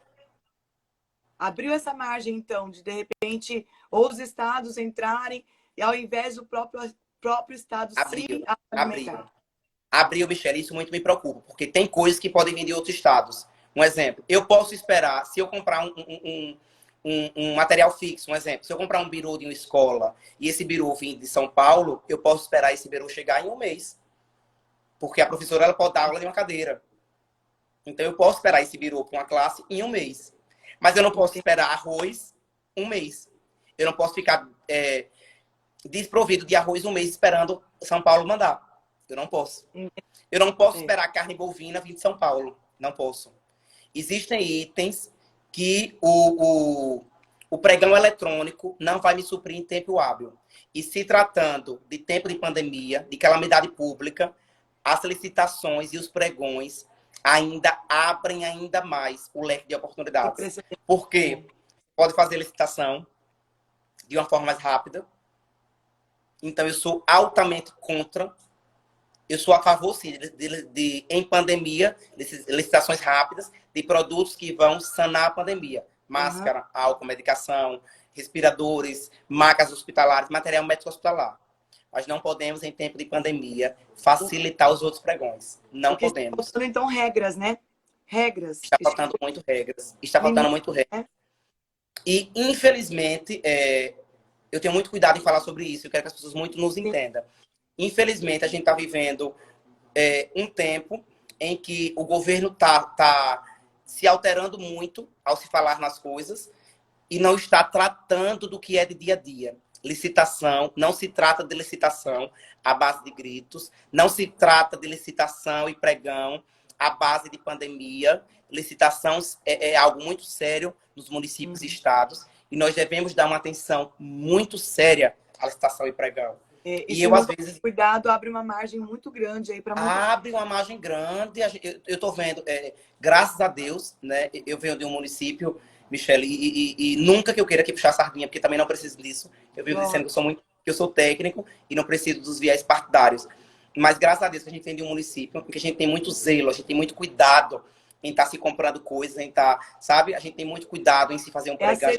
Abriu essa margem, então, de repente, outros estados entrarem e ao invés do próprio estado se Abriu, Michele, isso muito me preocupa, porque tem coisas que podem vir de outros estados. Um exemplo, eu posso esperar, se eu comprar um material fixo, um exemplo, se eu comprar um biru de uma escola e esse biru vir de São Paulo, eu posso esperar esse biru chegar em um mês. Porque a professora ela pode dar aula de uma cadeira. Então, eu posso esperar esse biru para uma classe em um mês. Mas eu não posso esperar arroz um mês. Eu não posso ficar desprovido de arroz um mês esperando São Paulo mandar. Eu não posso. Eu não posso esperar carne bovina vir de São Paulo. Não posso. Existem itens que o pregão eletrônico não vai me suprir em tempo hábil. E se tratando de tempo de pandemia, de calamidade pública, as licitações e os pregões ainda abrem ainda mais o leque de oportunidades. Porque pode fazer licitação de uma forma mais rápida. Então, eu sou altamente contra. Eu sou a favor, sim, em pandemia, licitações rápidas de produtos que vão sanar a pandemia. Máscara, álcool, medicação, respiradores, macas hospitalares, material médico hospitalar. Mas não podemos, em tempo de pandemia, facilitar os outros pregões. Não podemos. Está faltando, então, regras, né? Regras. Está faltando muito regras. Está faltando muito regras. E, infelizmente, eu tenho muito cuidado em falar sobre isso. Eu quero que as pessoas muito nos entendam. Infelizmente, a gente está vivendo um tempo em que o governo está se alterando muito ao se falar nas coisas e não está tratando do que é de dia a dia. Licitação, não se trata de licitação à base de gritos, não se trata de licitação e pregão à base de pandemia. Licitação é algo muito sério nos municípios e estados e nós devemos dar uma atenção muito séria à licitação e pregão. E eu, às vezes, cuidado, abre uma margem muito grande aí para abre uma margem grande. Eu estou vendo, graças a Deus, né? Eu venho de um município, Michele, e nunca que eu queira aqui puxar a sardinha, porque também não preciso disso. Eu vivo dizendo que eu sou técnico e não preciso dos viés partidários. Mas graças a Deus que a gente vem de um município em que a gente tem muito zelo, a gente tem muito cuidado em estar se comprando coisas, em estar, sabe? A gente tem muito cuidado em se fazer um pregão.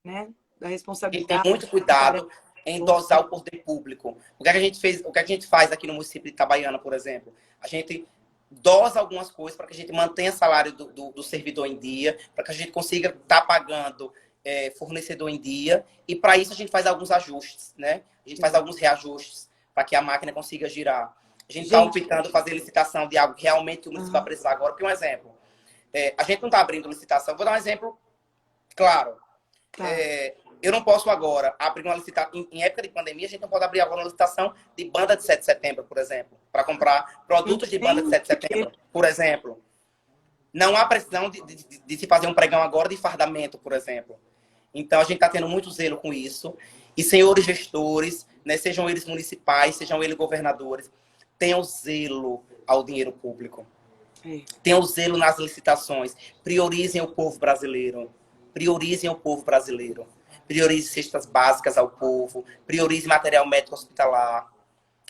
né? Da A gente tem responsabilidade. muito cuidado em dosar o poder público. O que a gente fez, o que a gente faz aqui no município de Itabaiana, por exemplo? A gente dosa algumas coisas para que a gente mantenha o salário do servidor em dia, para que a gente consiga estar pagando fornecedor em dia, e para isso a gente faz alguns ajustes, né? A gente faz alguns reajustes para que a máquina consiga girar. A gente está optando fazer licitação de algo que realmente o município vai precisar agora. Porque um exemplo, a gente não está abrindo licitação. Vou dar um exemplo claro. Tá. Eu não posso agora abrir uma licitação. Em época de pandemia, a gente não pode abrir agora uma licitação de banda de 7 de setembro, por exemplo, para comprar produtos de banda de 7 de setembro, por exemplo. Não há precisão de se fazer um pregão agora de fardamento, por exemplo. Então, a gente está tendo muito zelo com isso. E senhores gestores, né, sejam eles municipais, sejam eles governadores, tenham zelo ao dinheiro público. Tenham zelo nas licitações. Priorizem o povo brasileiro. Priorizem o povo brasileiro. Priorize cestas básicas ao povo. Priorize material médico hospitalar.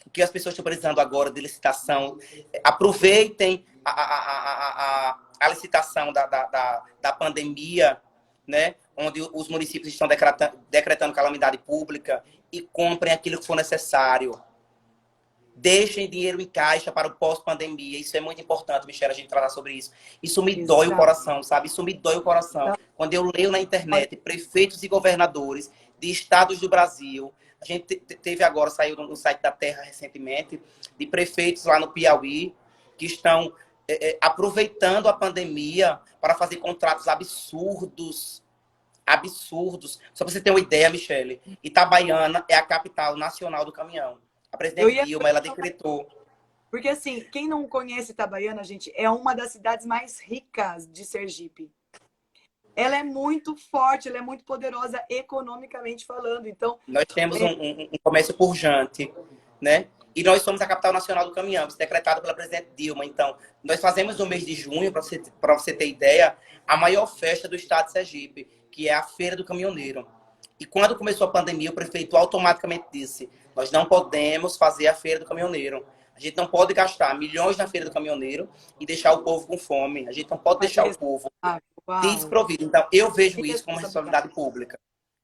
O que as pessoas estão precisando agora de licitação. Aproveitem a licitação da pandemia, né? Onde os municípios estão decretando calamidade pública, e comprem aquilo que for necessário. Deixem dinheiro em caixa para o pós-pandemia. Isso é muito importante, Michelle, a gente tratar sobre isso. Isso me dói o coração, sabe? Isso me dói o coração. Quando eu leio na internet prefeitos e governadores de estados do Brasil, a gente teve agora, saiu no site da Terra recentemente, de prefeitos lá no Piauí, que estão aproveitando a pandemia para fazer contratos absurdos. Absurdos. Só para você ter uma ideia, Michelle, Itabaiana é a capital nacional do caminhão. A presidente Dilma, ela decretou. Porque, assim, quem não conhece Itabaiana, gente, é uma das cidades mais ricas de Sergipe. Ela é muito forte, ela é muito poderosa economicamente falando. Então, nós temos um comércio pujante, né? E nós somos a capital nacional do caminhão, isso decretado pela presidente Dilma. Então, nós fazemos no mês de junho, para você ter ideia, a maior festa do estado de Sergipe, que é a Feira do Caminhoneiro. E quando começou a pandemia, o prefeito automaticamente disse: nós não podemos fazer a Feira do Caminhoneiro. A gente não pode gastar milhões na Feira do Caminhoneiro e deixar o povo com fome. A gente não pode deixar o povo desprovido. Então, eu vejo isso como responsabilidade pública.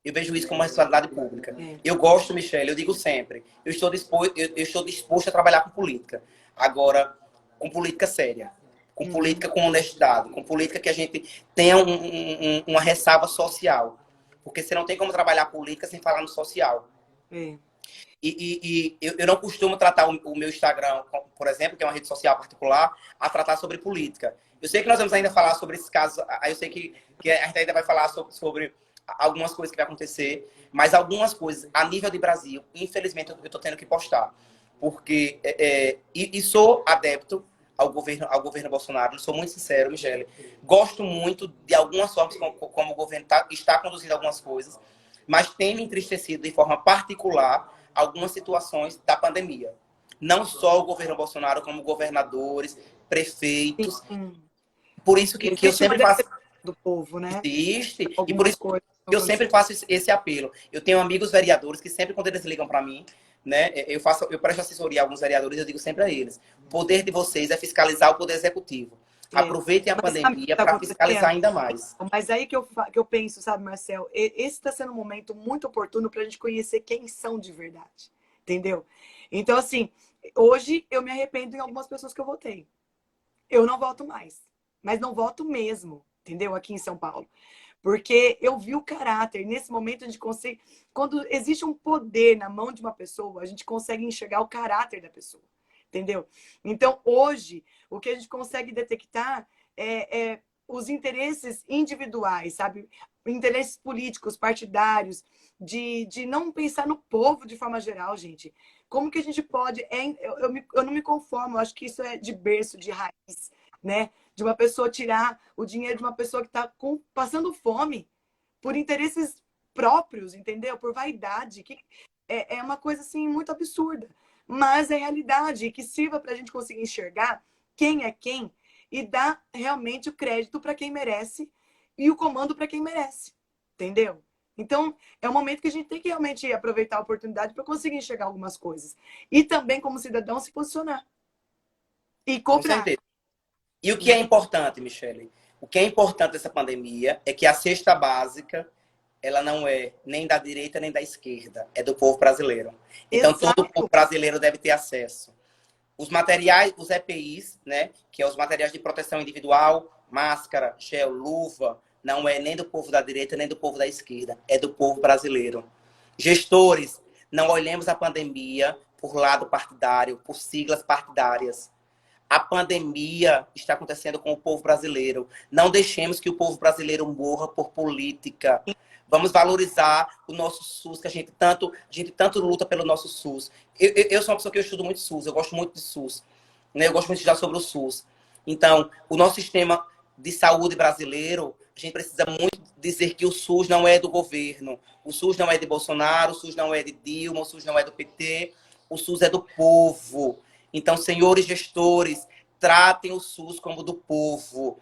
Eu vejo isso como uma responsabilidade pública. Eu gosto, Michelle, eu digo sempre, eu estou disposto a trabalhar com política. Agora, com política séria. Com política com honestidade. Com política que a gente tenha uma ressalva social. Porque você não tem como trabalhar política sem falar no social. E eu não costumo tratar o meu Instagram, por exemplo, que é uma rede social particular, a tratar sobre política. Eu sei que nós vamos ainda falar sobre esse caso, eu sei que a gente ainda vai falar sobre algumas coisas que vai acontecer, mas algumas coisas, a nível de Brasil, infelizmente, eu estou tendo que postar. Porque, sou adepto ao governo Bolsonaro, sou muito sincero, Michele. Gosto muito de algumas formas como o governo está conduzindo algumas coisas, mas tem me entristecido de forma particular algumas situações da pandemia. Não só o governo Bolsonaro, como governadores, prefeitos. Por isso que eu sempre faço... do povo, né? Existe. E por isso que eu sempre faço esse apelo. Eu tenho amigos vereadores que sempre, quando eles ligam para mim, né, eu presto assessoria a alguns vereadores, eu digo sempre a eles: o poder de vocês é fiscalizar o poder executivo. Aproveitem a pandemia para fiscalizar ainda mais. Mas aí que eu penso, sabe, Marcel, esse está sendo um momento muito oportuno para a gente conhecer quem são de verdade, entendeu? Então, assim, hoje eu me arrependo em algumas pessoas que eu votei. Eu não voto mais, mas não voto mesmo, entendeu? Aqui em São Paulo. Porque eu vi o caráter. Nesse momento, a gente consegue... Quando existe um poder na mão de uma pessoa, a gente consegue enxergar o caráter da pessoa. Entendeu? Então, hoje, o que a gente consegue detectar é os interesses individuais, sabe? Interesses políticos, partidários, de não pensar no povo de forma geral, gente. Como que a gente pode... Eu não me conformo, eu acho que isso é de berço, de raiz, né? De uma pessoa tirar o dinheiro de uma pessoa que está passando fome por interesses próprios, entendeu? Por vaidade. Que é uma coisa, assim, muito absurda. Mas é realidade, e que sirva para a gente conseguir enxergar quem é quem e dar realmente o crédito para quem merece e o comando para quem merece, entendeu? Então, é um momento que a gente tem que realmente aproveitar a oportunidade para conseguir enxergar algumas coisas. E também, como cidadão, se posicionar. E cobrar. Com certeza. E o que é importante, Michele? O que é importante dessa pandemia é que a cesta básica ela não é nem da direita nem da esquerda, é do povo brasileiro. Então, Exato. todo povo brasileiro deve ter acesso. Os materiais, os EPIs, né, que é os materiais de proteção individual, máscara, gel, luva, não é nem do povo da direita nem do povo da esquerda, é do povo brasileiro. Gestores, não olhemos a pandemia por lado partidário, por siglas partidárias. A pandemia está acontecendo com o povo brasileiro. Não deixemos que o povo brasileiro morra por política. Vamos valorizar o nosso SUS, que a gente tanto luta pelo nosso SUS. Eu sou uma pessoa que eu estudo muito SUS, eu gosto muito de SUS. Né? Eu gosto muito de estudar sobre o SUS. Então, o nosso sistema de saúde brasileiro, a gente precisa muito dizer que o SUS não é do governo. O SUS não é de Bolsonaro, o SUS não é de Dilma, o SUS não é do PT. O SUS é do povo. Então, senhores gestores, tratem o SUS como do povo.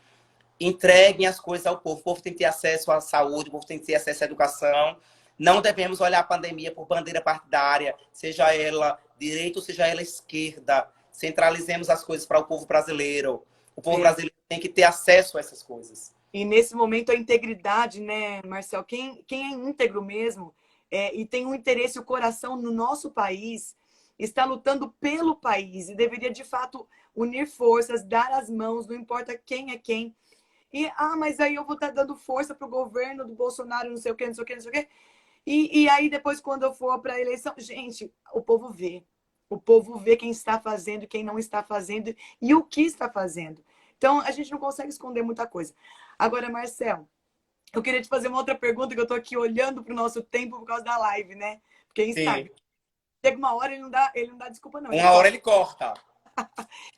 Entreguem as coisas ao povo. O povo tem que ter acesso à saúde, o povo tem que ter acesso à educação. Não devemos olhar a pandemia por bandeira partidária, seja ela direita ou seja ela esquerda. Centralizemos as coisas para o povo brasileiro. O povo brasileiro tem que ter acesso a essas coisas. E nesse momento a integridade, né, Marcel? Quem é íntegro mesmo e tem um interesse, o coração no nosso país, está lutando pelo país e deveria, de fato, unir forças, dar as mãos, não importa quem é quem. E, mas aí eu vou estar dando força para o governo do Bolsonaro, não sei o quê, não sei o quê, não sei o quê. E aí depois, quando eu for para a eleição, gente, o povo vê. O povo vê quem está fazendo, quem não está fazendo e o que está fazendo. Então, a gente não consegue esconder muita coisa. Agora, Marcel, eu queria te fazer uma outra pergunta, que eu estou aqui olhando para o nosso tempo por causa da live, né? Porque Instagram, chega uma hora, ele não dá desculpa, não. Uma hora ele corta.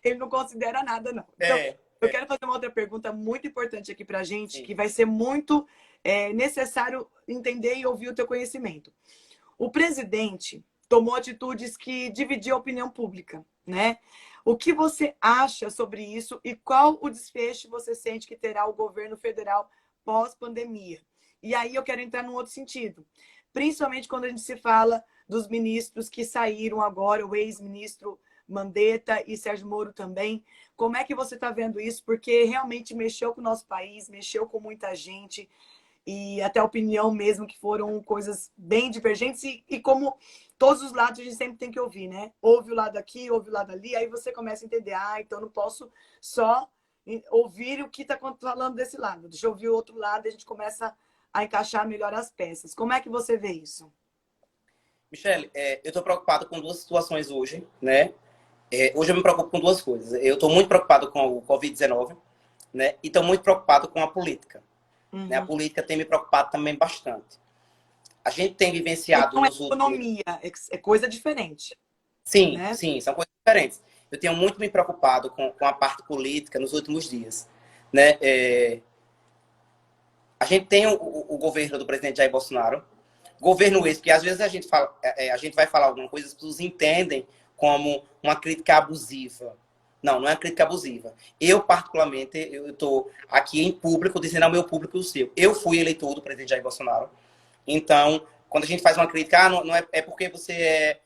Ele não considera nada, não. Então, eu quero fazer uma outra pergunta muito importante aqui para a gente, que vai ser muito necessário entender e ouvir o teu conhecimento. O presidente tomou atitudes que dividiam a opinião pública, né? O que você acha sobre isso e qual o desfecho você sente que terá o governo federal pós-pandemia? E aí eu quero entrar num outro sentido, principalmente quando a gente se fala dos ministros que saíram agora, o ex-ministro Mandetta e Sérgio Moro também. Como é que você está vendo isso? Porque realmente mexeu com o nosso país, mexeu com muita gente e até a opinião mesmo, que foram coisas bem divergentes e como todos os lados a gente sempre tem que ouvir, né? Ouve o lado aqui, ouve o lado ali, aí você começa a entender, então não posso só ouvir o que está falando desse lado, deixa eu ouvir o outro lado e a gente começa a encaixar melhor as peças. Como é que você vê isso? Michele, eu estou preocupado com duas situações hoje, né? Hoje eu me preocupo com duas coisas. Eu estou muito preocupado com o Covid-19, né? E estou muito preocupado com a política. Uhum. Né? A política tem me preocupado também bastante. A gente tem vivenciado nos economia, é coisa diferente. Sim, né? Sim, são coisas diferentes. Eu tenho muito me preocupado com a parte política nos últimos dias. Né? A gente tem o governo do presidente Jair Bolsonaro, governo esse, porque às vezes a gente vai falar alguma coisa, as pessoas entendem como uma crítica abusiva. Não é uma crítica abusiva. Eu, particularmente, eu estou aqui em público dizendo ao meu público e o seu. Eu fui eleitor do presidente Jair Bolsonaro. Então, quando a gente faz uma crítica, não é porque você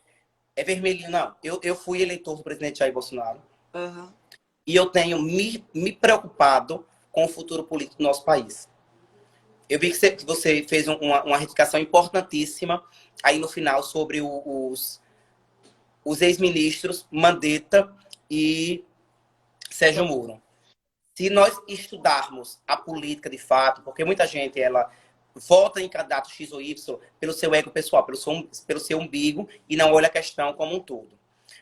é vermelhinho, não. Eu fui eleitor do presidente Jair Bolsonaro. Uhum. E eu tenho me preocupado com o futuro político do nosso país. Eu vi que você fez uma retificação importantíssima aí no final sobre os ex-ministros Mandetta e Sérgio Moro. Se nós estudarmos a política de fato, porque muita gente ela vota em candidato X ou Y pelo seu ego pessoal, pelo seu umbigo e não olha a questão como um todo.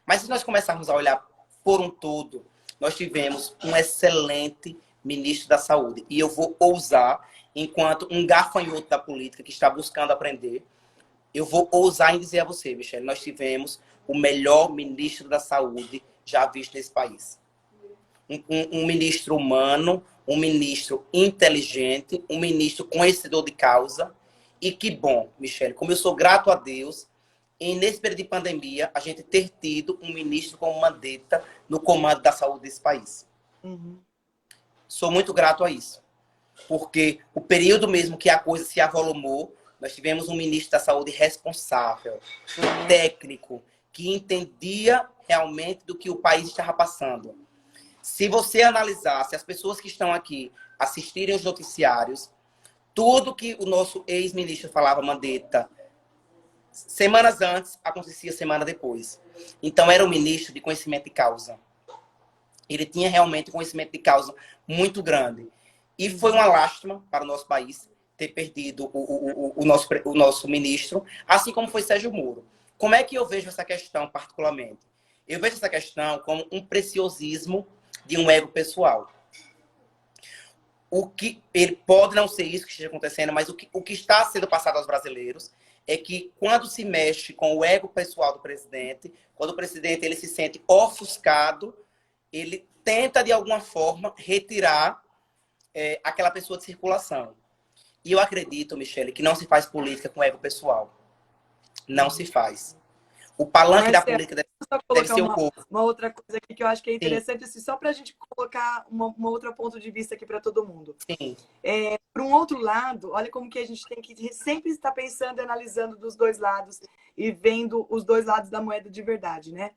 Mas se nós começarmos a olhar por um todo, nós tivemos um excelente ministro da Saúde. E eu vou ousar, enquanto um gafanhoto da política que está buscando aprender, eu vou ousar em dizer a você, Michele, nós tivemos o melhor ministro da Saúde já visto nesse país. Um ministro humano, um ministro inteligente, um ministro conhecedor de causa. E que bom, Michele, como eu sou grato a Deus, nesse período de pandemia, a gente ter tido um ministro como Mandetta no comando da saúde desse país. Uhum. Sou muito grato a isso. Porque o período mesmo que a coisa se avolumou, nós tivemos um ministro da Saúde responsável, técnico, que entendia realmente do que o país estava passando. Se você analisar, se as pessoas que estão aqui assistirem os noticiários, Tudo que o nosso ex-ministro falava, Mandetta, semanas antes, acontecia semana depois. Então, era um ministro de conhecimento de causa. Ele tinha realmente conhecimento de causa muito grande. E foi uma lástima para o nosso país ter perdido o nosso ministro, assim como foi Sérgio Moro. Como é que eu vejo essa questão, particularmente? Eu vejo essa questão como um preciosismo de um ego pessoal. O que ele pode não ser isso que esteja acontecendo, mas o que está sendo passado aos brasileiros é que quando se mexe com o ego pessoal do presidente, quando o presidente ele se sente ofuscado, ele tenta, de alguma forma, retirar aquela pessoa de circulação. E eu acredito, Michele, que não se faz política com ego pessoal. Não se faz. O palanque da política deve ser o povo. Uma outra coisa aqui que eu acho que é interessante, assim, só para a gente colocar uma outra ponto de vista aqui para todo mundo. Sim. Por um outro lado, olha como que a gente tem que sempre estar pensando e analisando dos dois lados e vendo os dois lados da moeda de verdade, né?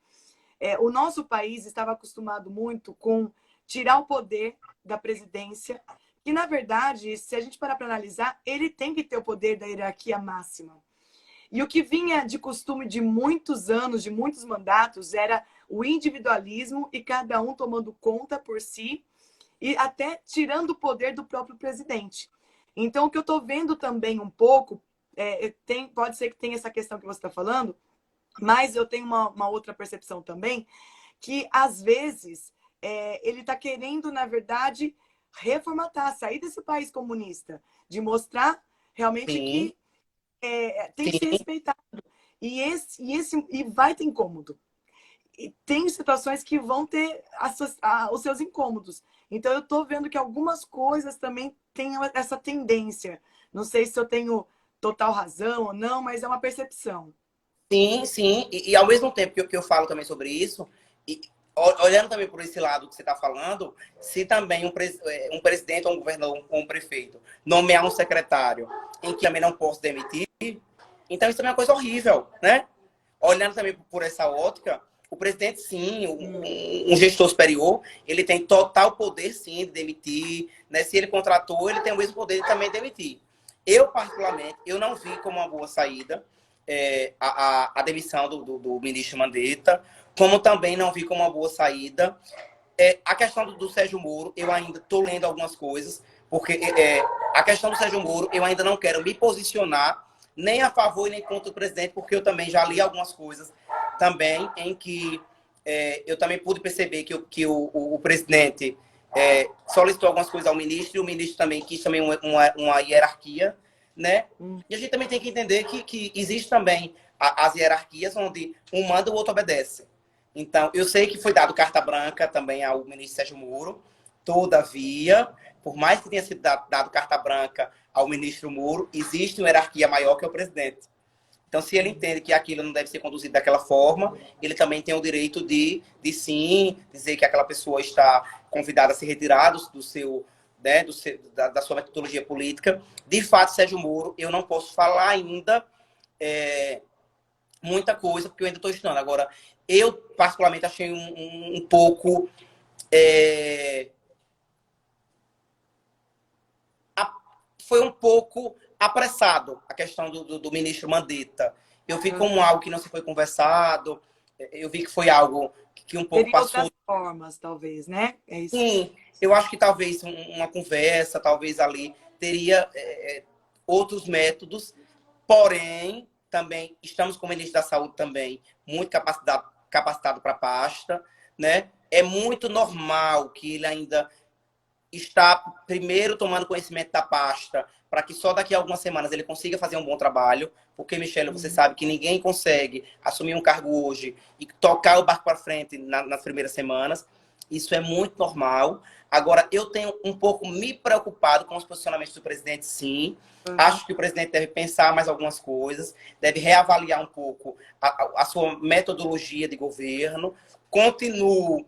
O nosso país estava acostumado muito com tirar o poder da presidência, que, na verdade, se a gente parar para analisar, ele tem que ter o poder da hierarquia máxima. E o que vinha de costume de muitos anos, de muitos mandatos, era o individualismo e cada um tomando conta por si e até tirando o poder do próprio presidente. Então, o que eu estou vendo também um pouco, pode ser que tenha essa questão que você está falando, mas eu tenho uma outra percepção também, que às vezes ele está querendo, na verdade, reformatar, sair desse país comunista, de mostrar realmente Sim. que tem que ser respeitado. E vai ter incômodo. E tem situações que vão ter os seus incômodos. Então, eu estou vendo que algumas coisas também têm essa tendência. Não sei se eu tenho total razão ou não, mas é uma percepção. Sim, sim. E ao mesmo tempo que eu falo também sobre isso, e olhando também por esse lado que você está falando, se também um presidente ou um governador ou um prefeito nomear um secretário em que também não posso demitir, então isso também é uma coisa horrível, né? Olhando também por essa ótica, o presidente, sim, um gestor superior, ele tem total poder, sim, de demitir, né? Se ele contratou, ele tem o mesmo poder de também demitir. Eu, particularmente, eu não vi como uma boa saída a demissão do ministro Mandetta, como também não vi como uma boa saída a questão do Sérgio Moro. Eu ainda estou lendo algumas coisas, porque a questão do Sérgio Moro, eu ainda não quero me posicionar nem a favor e nem contra o presidente, porque eu também já li algumas coisas também em que eu também pude perceber que o presidente solicitou algumas coisas ao ministro, e o ministro também quis também uma hierarquia, né? E a gente também tem que entender que existe também as hierarquias onde um manda e o outro obedece. Então, eu sei que foi dado carta branca também ao ministro Sérgio Moro, todavia, por mais que tenha sido dado carta branca ao ministro Moro, existe uma hierarquia maior que o presidente. Então, se ele entende que aquilo não deve ser conduzido daquela forma, ele também tem o direito de sim, dizer que aquela pessoa está convidada a se retirar do seu, né, da sua metodologia política. De fato, Sérgio Moro, eu não posso falar ainda muita coisa, porque eu ainda estou estudando. Agora, eu, particularmente, achei um pouco... foi um pouco apressado a questão do ministro Mandetta. Eu vi como algo que não se foi conversado, eu vi que foi algo que um pouco Teria passou... outras formas, talvez, né? É isso. Sim, eu acho que talvez uma conversa, talvez ali, teria outros métodos, porém, também estamos com o ministro da Saúde também muito capacitado para a pasta, né? É muito normal que ele ainda está primeiro tomando conhecimento da pasta, para que só daqui a algumas semanas ele consiga fazer um bom trabalho, porque, Michele, você sabe que ninguém consegue assumir um cargo hoje e tocar o barco para frente nas primeiras semanas. Isso é muito normal. Agora, eu tenho um pouco me preocupado com os posicionamentos do presidente, sim. Acho que o presidente deve pensar mais algumas coisas, deve reavaliar um pouco a sua metodologia de governo. Continuo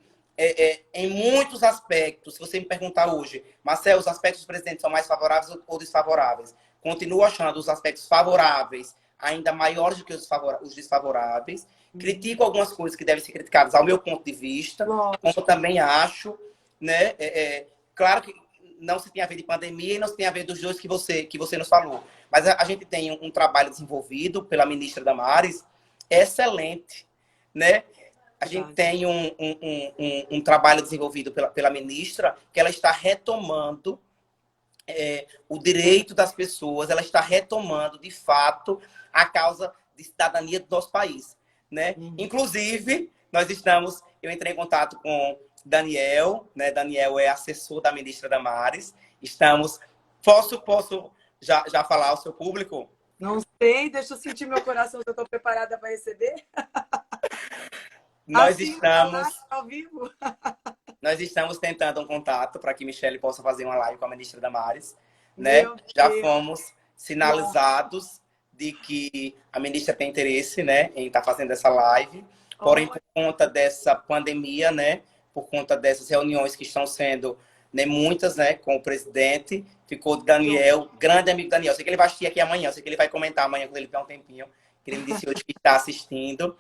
em muitos aspectos. Se você me perguntar hoje, Marcelo, os aspectos do presidente são mais favoráveis ou desfavoráveis? Continuo achando os aspectos favoráveis ainda maiores do que os desfavoráveis. Critico algumas coisas que devem ser criticadas ao meu ponto de vista, como eu também acho, né? Claro que não se tem a ver de pandemia e não se tem a ver dos dois que você nos falou. Mas a gente tem um trabalho desenvolvido pela ministra Damares, excelente, né? A gente tem um trabalho desenvolvido pela ministra, que ela está retomando o direito das pessoas, ela está retomando, de fato, a causa de cidadania do nosso país, né? Inclusive, eu entrei em contato com Daniel, né? Daniel é assessor da ministra Damares. Posso já falar ao seu público? Não sei, deixa eu sentir meu coração se eu estou preparada para receber. Nós assim, estamos ao vivo. Nós estamos tentando um contato para que Michele possa fazer uma live com a ministra Damares, né? Já fomos sinalizados de que a ministra tem interesse, né, em estar fazendo essa live. Porém, por conta dessa pandemia, né, por conta dessas reuniões que estão sendo, né, muitas, né, com o presidente, ficou Daniel, grande amigo Daniel. Sei que ele vai assistir aqui amanhã, sei que ele vai comentar amanhã quando ele tiver um tempinho, que ele me disse hoje que está assistindo.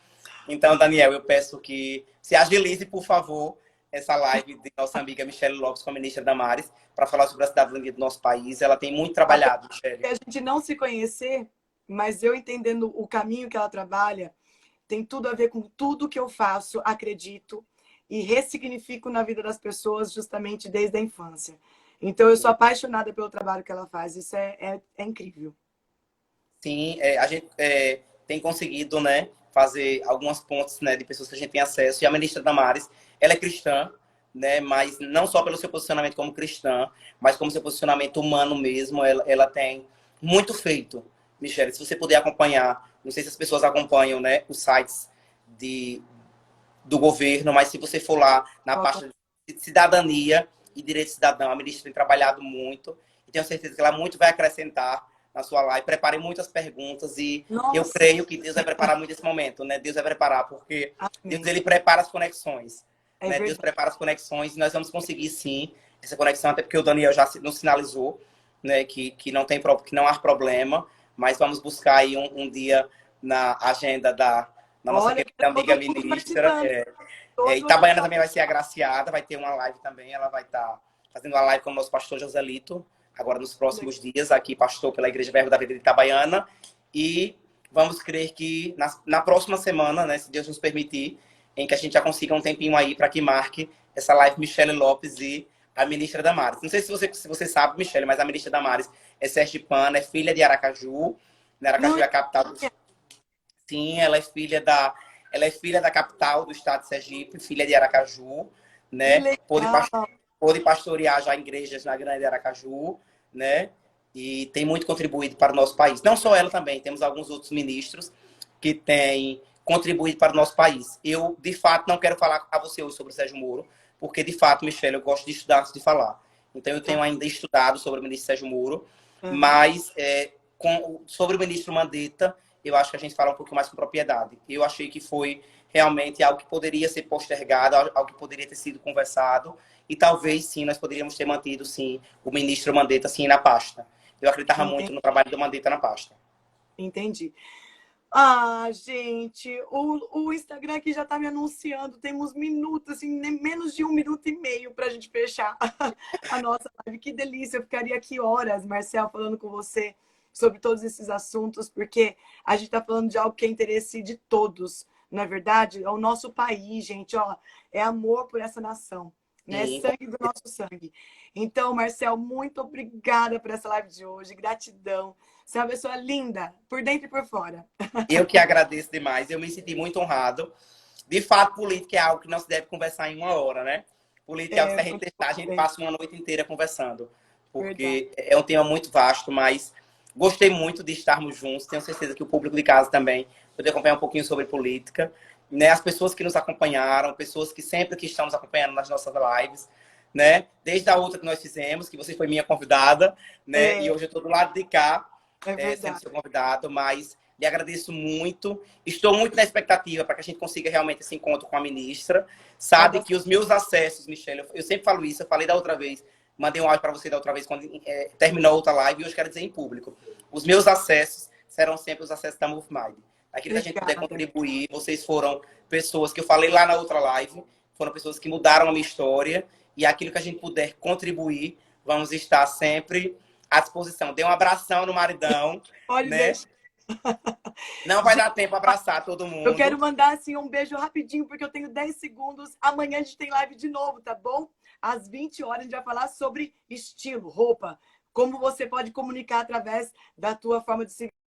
Então, Daniel, eu peço que se agilize, por favor, essa live de nossa amiga Michele Lopes com a ministra Damares, para falar sobre a cidadania do nosso país. Ela tem muito trabalhado, Michele. A gente não se conhecer, mas eu entendendo o caminho que ela trabalha, tem tudo a ver com tudo que eu faço, acredito, e ressignifico na vida das pessoas justamente desde a infância. Então, eu sou apaixonada pelo trabalho que ela faz. Isso é incrível. Sim, a gente tem conseguido, né, fazer algumas pontes, né, de pessoas que a gente tem acesso. E a ministra Damares, ela é cristã, né, mas não só pelo seu posicionamento como cristã, mas como seu posicionamento humano mesmo. Ela tem muito feito. Michele, se você puder acompanhar, não sei se as pessoas acompanham, né, os sites do governo, mas se você for lá na pasta de cidadania e direito cidadão, a ministra tem trabalhado muito e tenho certeza que ela muito vai acrescentar na sua live. Preparei muitas perguntas e eu creio que Deus vai preparar muito esse momento, né? Deus vai preparar, porque Deus, ele prepara as conexões, né? Deus prepara as conexões e nós vamos conseguir, sim, essa conexão, até porque o Daniel já nos sinalizou, né, que não há problema, mas vamos buscar aí um dia na agenda da nossa querida amiga ministra. Itabaiana também vai ser agraciada, vai ter uma live também, ela vai estar fazendo uma live com o nosso pastor Joselito, agora nos próximos dias, aqui pastor pela Igreja Verbo da Vida de Itabaiana, e vamos crer que na próxima semana, né, se Deus nos permitir, em que a gente já consiga um tempinho aí para que marque essa live Michele Lopes e a ministra Damares. Não sei se você sabe, Michele, mas a ministra Damares é sergipana, é filha de Aracaju, né? Aracaju é a capital do... Sim, ela é filha da capital do estado de Sergipe, filha de Aracaju, né? Pôde pastorear já igrejas na Grande Aracaju, né? E tem muito contribuído para o nosso país. Não só ela também, temos alguns outros ministros que têm contribuído para o nosso país. Eu, de fato, não quero falar a você hoje sobre o Sérgio Moro, porque, de fato, Michele, eu gosto de estudar antes de falar. Então, eu tenho ainda estudado sobre o ministro Sérgio Moro, mas sobre o ministro Mandetta, eu acho que a gente fala um pouco mais com propriedade. Eu achei que foi realmente algo que poderia ser postergado, algo que poderia ter sido conversado, e talvez, sim, nós poderíamos ter mantido, sim, o ministro Mandetta, sim, na pasta. Eu acreditava muito no trabalho do Mandetta na pasta. Entendi. Gente, o Instagram aqui já tá me anunciando, temos minutos, assim, menos de 1 minuto e meio pra gente fechar a nossa live. Que delícia, eu ficaria aqui horas, Marcel, falando com você sobre todos esses assuntos, porque a gente tá falando de algo que é interesse de todos, não é verdade? É o nosso país, gente, ó, é amor por essa nação, né? É sangue do nosso sangue. Então, Marcel, muito obrigada por essa live de hoje, gratidão. Você é uma pessoa linda, por dentro e por fora. Eu que agradeço demais, eu me senti muito honrado. De fato, política é algo que não se deve conversar em 1 hora, né? Política é algo que a gente passa uma noite inteira conversando, porque é um tema muito vasto, mas gostei muito de estarmos juntos. Tenho certeza que o público de casa também pode acompanhar um pouquinho sobre política, né? As pessoas que nos acompanharam, pessoas que sempre que estão nos acompanhando nas nossas lives, né? Desde a outra que nós fizemos, que você foi minha convidada, né? E hoje eu estou do lado de cá, sendo seu convidado, mas lhe agradeço muito. Estou muito na expectativa para que a gente consiga realmente esse encontro com a ministra. Sabe que os meus acessos, Michele, eu sempre falo isso, eu falei da outra vez, mandei um áudio para você da outra vez, quando terminou a outra live, e hoje quero dizer em público. Os meus acessos serão sempre os acessos da MoveMind. Aquilo que a gente puder contribuir, vocês foram pessoas que eu falei lá na outra live, foram pessoas que mudaram a minha história, e aquilo que a gente puder contribuir, vamos estar sempre à disposição. Dê um abração no maridão, Pode né? deixar. Não vai dar tempo para abraçar todo mundo. Eu quero mandar assim um beijo rapidinho, porque eu tenho 10 segundos. Amanhã a gente tem live de novo, tá bom? Às 20 horas a gente vai falar sobre estilo, roupa. Como você pode comunicar através da tua forma de se